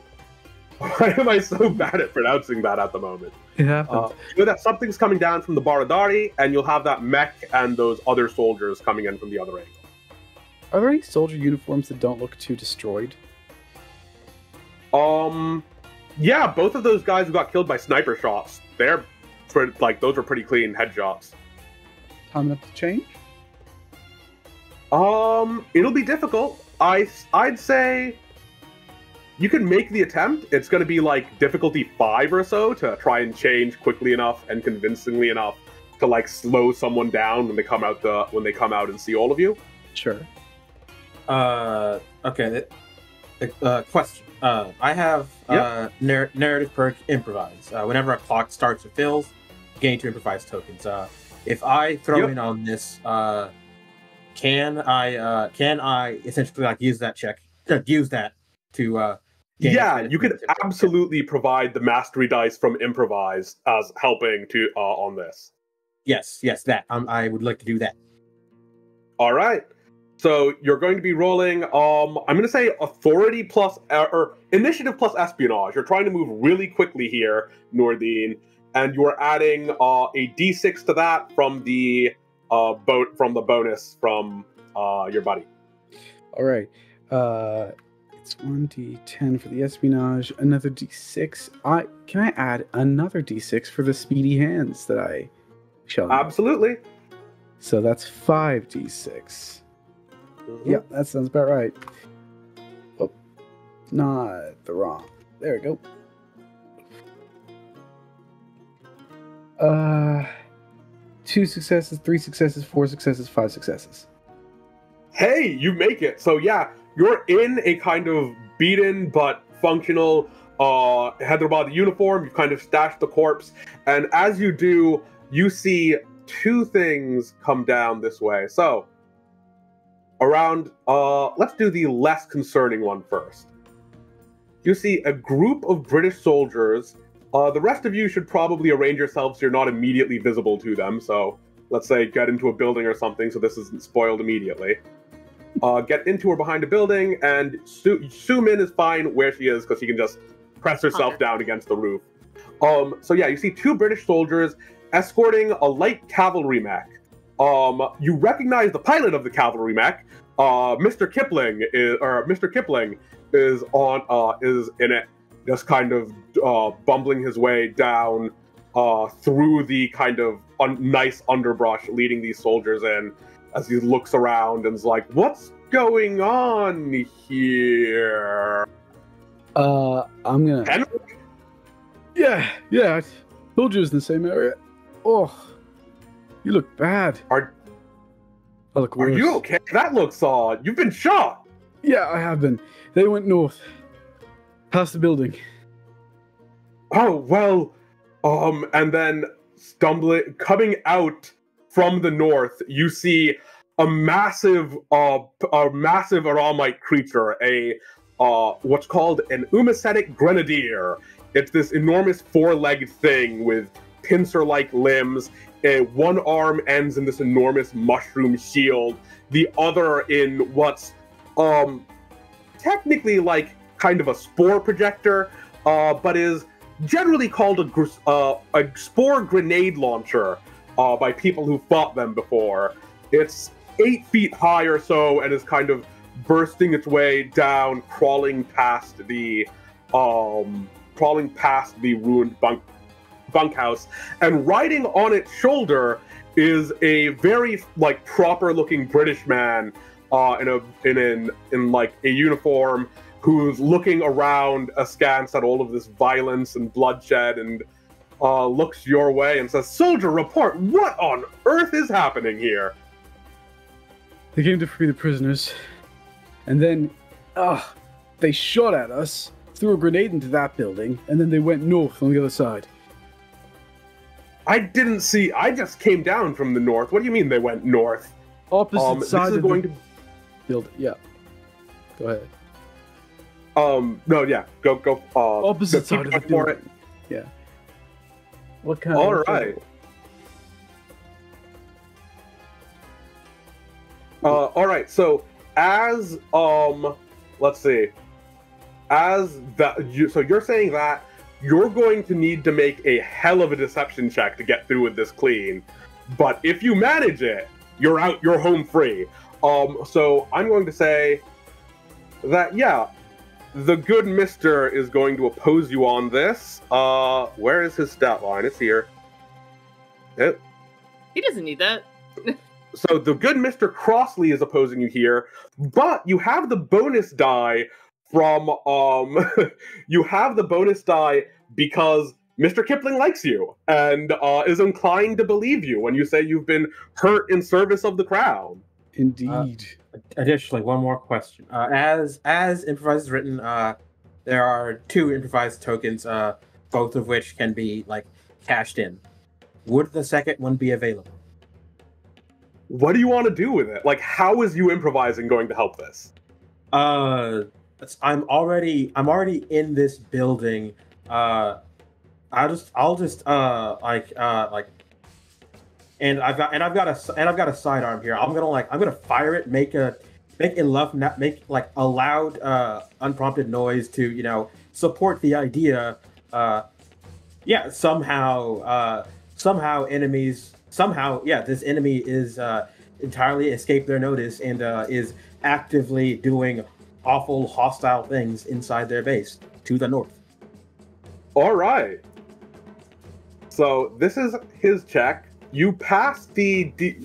Why am I so bad at pronouncing that at the moment? It happens. You know that something's coming down from the Baradari, and you'll have that mech and those other soldiers coming in from the other angle. Are there any soldier uniforms that don't look too destroyed? Yeah, both of those guys who got killed by sniper shots, they're those were pretty clean headshots. Time enough to change? It'll be difficult. I'd say you can make the attempt. It's going to be like difficulty 5 or so to try and change quickly enough and convincingly enough to like slow someone down when they come out and see all of you. Sure. Okay. Question. I have narrative perk improvise. Whenever a clock starts or fills, gain 2 improvised tokens. If I throw in on this, can I essentially like use that to yeah, you can absolutely provide the mastery dice from improvise as helping to on this. Yes, that I would like to do that. All right. So you're going to be rolling. I'm going to say authority plus or initiative plus espionage. You're trying to move really quickly here, Nordine, and you are adding a d6 to that from the bonus from your buddy. All right. It's 1d10 for the espionage, another d6. Can I add another d6 for the speedy hands that I shall? Absolutely. So that's 5d6. Mm-hmm. Yeah, that sounds about right. Oh, not the wrong. There we go. 2 successes, 3 successes, 4 successes, 5 successes. Hey, you make it. So yeah, you're in a kind of beaten but functional Hyderabad uniform. You've kind of stashed the corpse, and as you do, you see 2 things come down this way. So around, let's do the less concerning one first. You see a group of British soldiers. The rest of you should probably arrange yourselves so you're not immediately visible to them. So let's say get into a building or something so this isn't spoiled immediately. Get into or behind a building, and Su Min is fine where she is because she can just press herself down against the roof. So yeah, you see 2 British soldiers escorting a light cavalry mech. You recognize the pilot of the cavalry mech. Mr. Kipling is in it, just kind of bumbling his way down through the kind of nice underbrush, leading these soldiers in as he looks around and is like, "What's going on here?" I'm gonna. Henrik? Yeah. I told you it was in the same area. Oh, you look bad. Are worse. you okay? That looks odd. You've been shot. Yeah, I have been. They went north, past the building. Oh well, and then coming out from the north, you see a massive Aramite creature, what's called an umacetic grenadier. It's this enormous 4-legged thing with pincer-like limbs. One arm ends in this enormous mushroom shield. The other in what's technically like kind of a spore projector, but is generally called a spore grenade launcher by people who fought them before. It's 8 feet high or so and is kind of bursting its way down, crawling past the ruined bunkhouse, and riding on its shoulder is a very like proper looking British man in like a uniform, who's looking around askance at all of this violence and bloodshed, and looks your way and says, "Soldier, report! What on earth is happening here?" They came to free the prisoners. And then, they shot at us, threw a grenade into that building, and then they went north on the other side. I didn't see. I just came down from the north. What do you mean they went north? Opposite side this is of going the building. Yeah. Go ahead. No, yeah. Go. Opposite side of the building. Yeah. What kind All of... right. All right. So as let's see. As that, so you're saying that you're going to need to make a hell of a deception check to get through with this clean, but if you manage it, you're out. You're home free. So I'm going to say that yeah, the good Mister is going to oppose you on this. Where is his stat line? It's here. Yep. He doesn't need that. So the good Mr. Crossley is opposing you here, but you have the bonus die from you have the bonus die because Mr. Kipling likes you and is inclined to believe you when you say you've been hurt in service of the crown. Indeed. Additionally, one more question. As improvised is written, there are 2 improvised tokens, both of which can be like cashed in. Would the second one be available? What do you want to do with it? Like, how is you improvising going to help this? I'm already in this building. I'll just and I've got a sidearm here. I'm gonna fire it, make a loud unprompted noise to support the idea. This enemy is entirely escaped their notice and is actively doing awful hostile things inside their base to the north. All right. So this is his check. You pass the he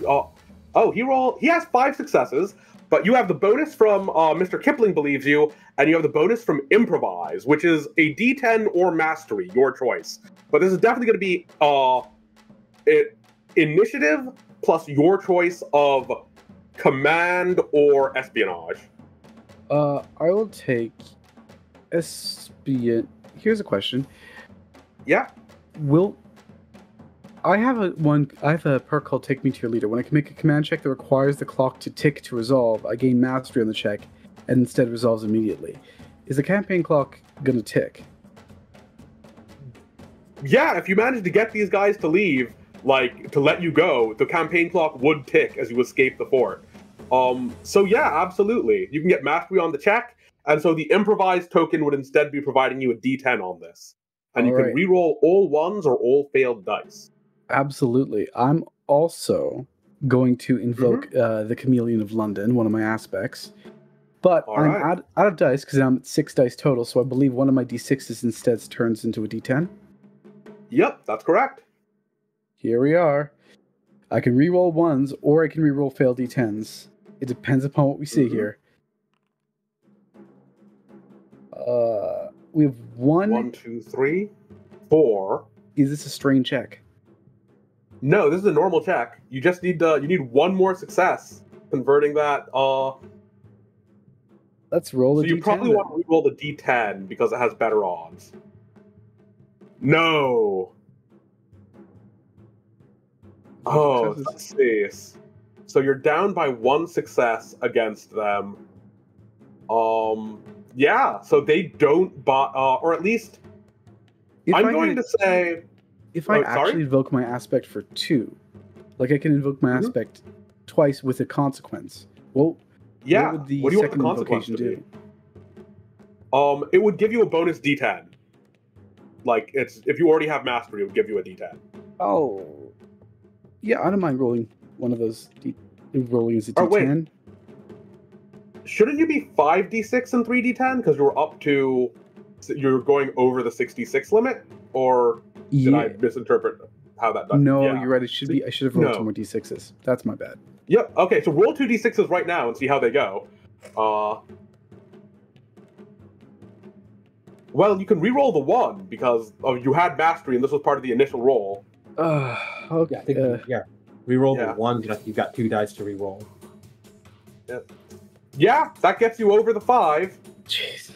has 5 successes, but you have the bonus from Mr. Kipling believes you, and you have the bonus from improvise, which is a D10 or mastery, your choice. But this is definitely going to be initiative plus your choice of command or espionage. I will take espionage. Here's a question. Yeah. I have a perk called Take Me to Your Leader. When I can make a command check that requires the clock to tick to resolve, I gain mastery on the check and instead resolves immediately. Is the campaign clock gonna tick? Yeah, if you manage to get these guys to leave, like to let you go, the campaign clock would tick as you escape the fort. So yeah, absolutely. You can get mastery on the check, and so the improvised token would instead be providing you a D10 on this. And you can reroll all 1s or all failed dice. Absolutely. I'm also going to invoke the Chameleon of London, one of my aspects. But I'm out of dice because I'm at 6 dice total, so I believe one of my D6s instead turns into a D10. Yep, that's correct. Here we are. I can reroll 1s or I can reroll failed D10s. It depends upon what we see here. We have 1, 2, 3, 4. Is this a strain check? No, this is a normal check. You just need you need 1 more success, converting that. Let's roll the D10. So you probably want to re-roll the D10 because it has better odds. No. Oh, let's see. So you're down by 1 success against them. Yeah. So they don't buy, or at least I'm going to say. If I actually invoke my aspect for 2, like I can invoke my aspect twice with a consequence. Well, yeah. What would the what do you want second the consequence invocation do? It would give you a bonus D10. Like if you already have mastery, it would give you a D10. Oh, yeah. I don't mind rolling one of those. Rolling as a D10. Wait. Shouldn't you be 5d6 and 3d10 because you're going over the 66 limit, or did I misinterpret how that does? No, you're right. It should be. I should have rolled 2 more d6s. That's my bad. Yep. Okay, so roll 2 d6s right now and see how they go. Well, you can re-roll the 1 because you had mastery and this was part of the initial roll. Okay. Re-roll the 1. You've got 2 dice to re-roll. Yep. Yeah, that gets you over the 5. Jeez.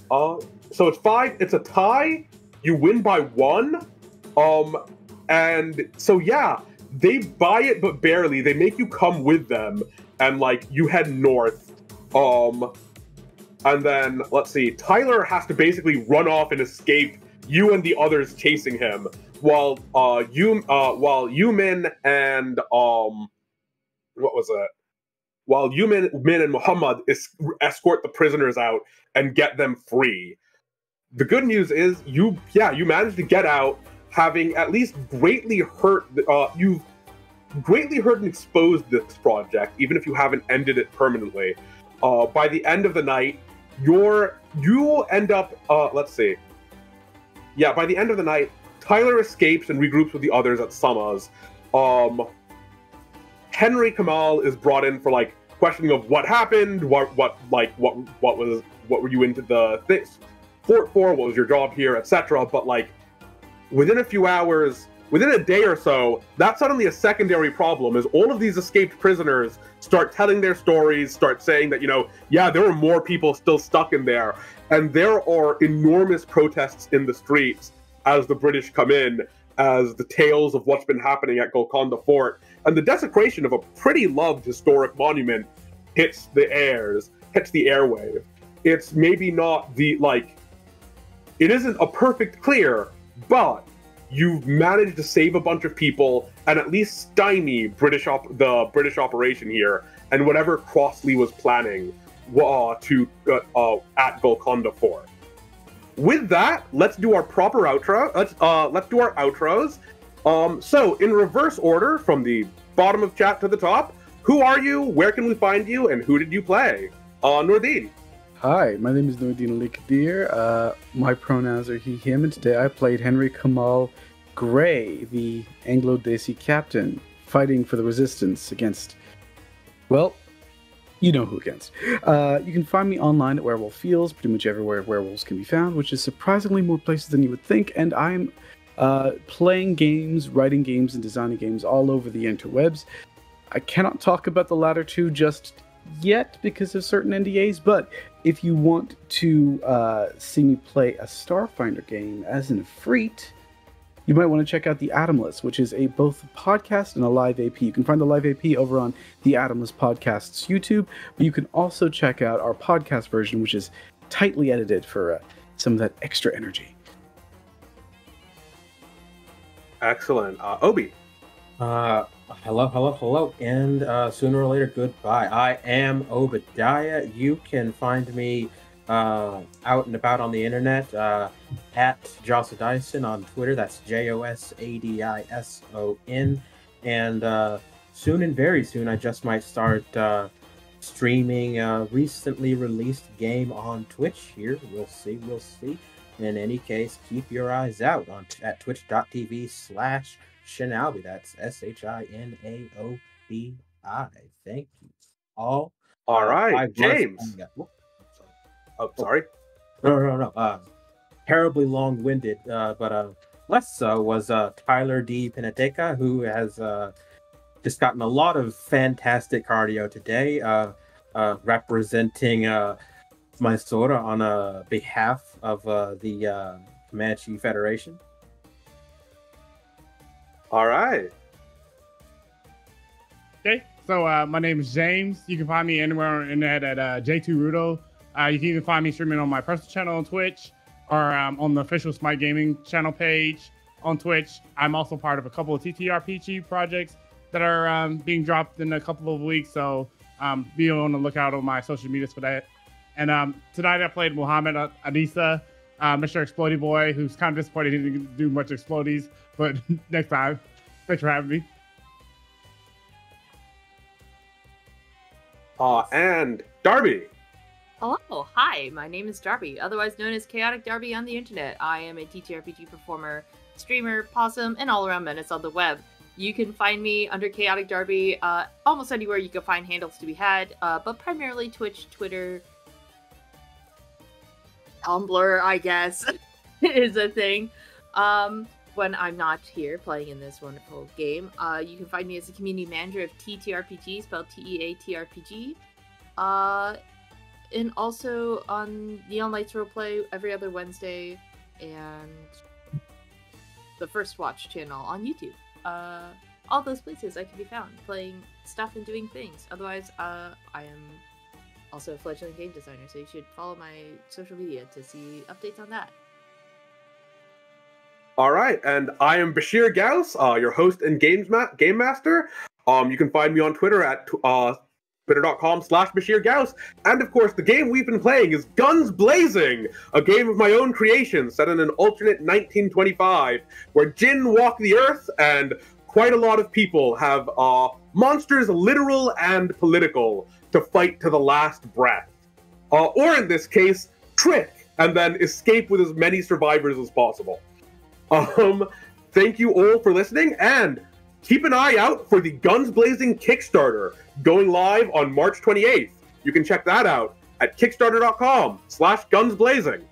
So it's 5. It's a tie. You win by 1. And so yeah, they buy it, but barely. They make you come with them, and like you head north. And then let's see. Tyler has to basically run off and escape. You and the others chasing him, while Yumin and what was it? While Yumin and Muhammad escort the prisoners out and get them free. The good news is you managed to get out, having at least greatly hurt. You've greatly hurt and exposed this project, even if you haven't ended it permanently. By the end of the night, you end up. Let's see. Yeah, by the end of the night, Tyler escapes and regroups with the others at Summer's. Henry Kamal is brought in for like questioning of what happened, what were you into the fort for, what was your job here, etc. But like within a few hours, within a day or so, that's suddenly a secondary problem, as all of these escaped prisoners start telling their stories, start saying that, there were more people still stuck in there, and there are enormous protests in the streets as the British come in, as the tales of what's been happening at Golconda Fort and the desecration of a pretty loved historic monument hits the airwave. It's maybe not it isn't a perfect clear, but you've managed to save a bunch of people and at least stymie the British operation here and whatever Crossley was planning at Golconda Fort. With that, let's do our proper outro. Let's do our outros. So in reverse order, from the bottom of chat to the top, who are you? Where can we find you? And who did you play? Nordine. Hi, my name is Nordine Ali Kadir. My pronouns are he, him, and today I played Henry Kamal Gray, the Anglo-Desi captain, fighting for the resistance against, well, you know who against. You can find me online at Werewolf Fields, pretty much everywhere werewolves can be found, which is surprisingly more places than you would think, and I'm playing games, writing games, and designing games all over the interwebs. I cannot talk about the latter two just yet because of certain NDAs, but if you want to see me play a Starfinder game as an Efreet, you might want to check out The Atomless, which is both a podcast and a live AP. You can find the live AP over on The Atomless Podcast's YouTube, but you can also check out our podcast version, which is tightly edited for some of that extra energy. Excellent. Obi. Hello, and sooner or later, goodbye. I am Obadiah. You can find me out and about on the internet at Josadison on Twitter. That's JOSADISON. And soon and very soon, I just might start streaming a recently released game on Twitch here. We'll see. In any case, keep your eyes out at twitch.tv/Shinaobi. That's SHINAOBI. Thank you all. All right, James. Oh, sorry. No. Terribly long-winded, but less so was Tyler D. Pinateca, who has just gotten a lot of fantastic cardio today, representing Mysora on behalf of the Comanche Federation. All right. Okay, so my name is James. You can find me anywhere on the internet at J2Rudo. You can even find me streaming on my personal channel on Twitch or on the official Smite Gaming channel page on Twitch. I'm also part of a couple of TTRPG projects that are being dropped in a couple of weeks, so be on the lookout on my social medias for that. And tonight I played Muhammad Adisa, Mr. Explodey Boy, who's kind of disappointed he didn't do much Explodies, but next time. Thanks for having me. And Darby. Hello, hi, my name is Darby, otherwise known as Chaotic Darby on the internet. I am a TTRPG performer, streamer, possum, and all-around menace on the web. You can find me under Chaotic Darby almost anywhere you can find handles to be had, but primarily Twitch, Twitter, Tumblr, I guess, is a thing. When I'm not here playing in this wonderful game, you can find me as the community manager of TTRPG, spelled TEATRPG. and also on Neon Lights Roleplay every other Wednesday, and the First Watch channel on YouTube. All those places I can be found playing stuff and doing things. Otherwise, I am also a fledgling game designer, so you should follow my social media to see updates on that. All right, and I am Basheer Ghouse, your host and game master. You can find me on Twitter at twitter.com/Basheer Ghouse. And of course, the game we've been playing is Guns Blazing, a game of my own creation set in an alternate 1925, where Jinn walk the earth and quite a lot of people have monsters, literal and political, to fight to the last breath. Or in this case, trick, and then escape with as many survivors as possible. Thank you all for listening, and keep an eye out for the Guns Blazing Kickstarter going live on March 28th. You can check that out at kickstarter.com/gunsblazing.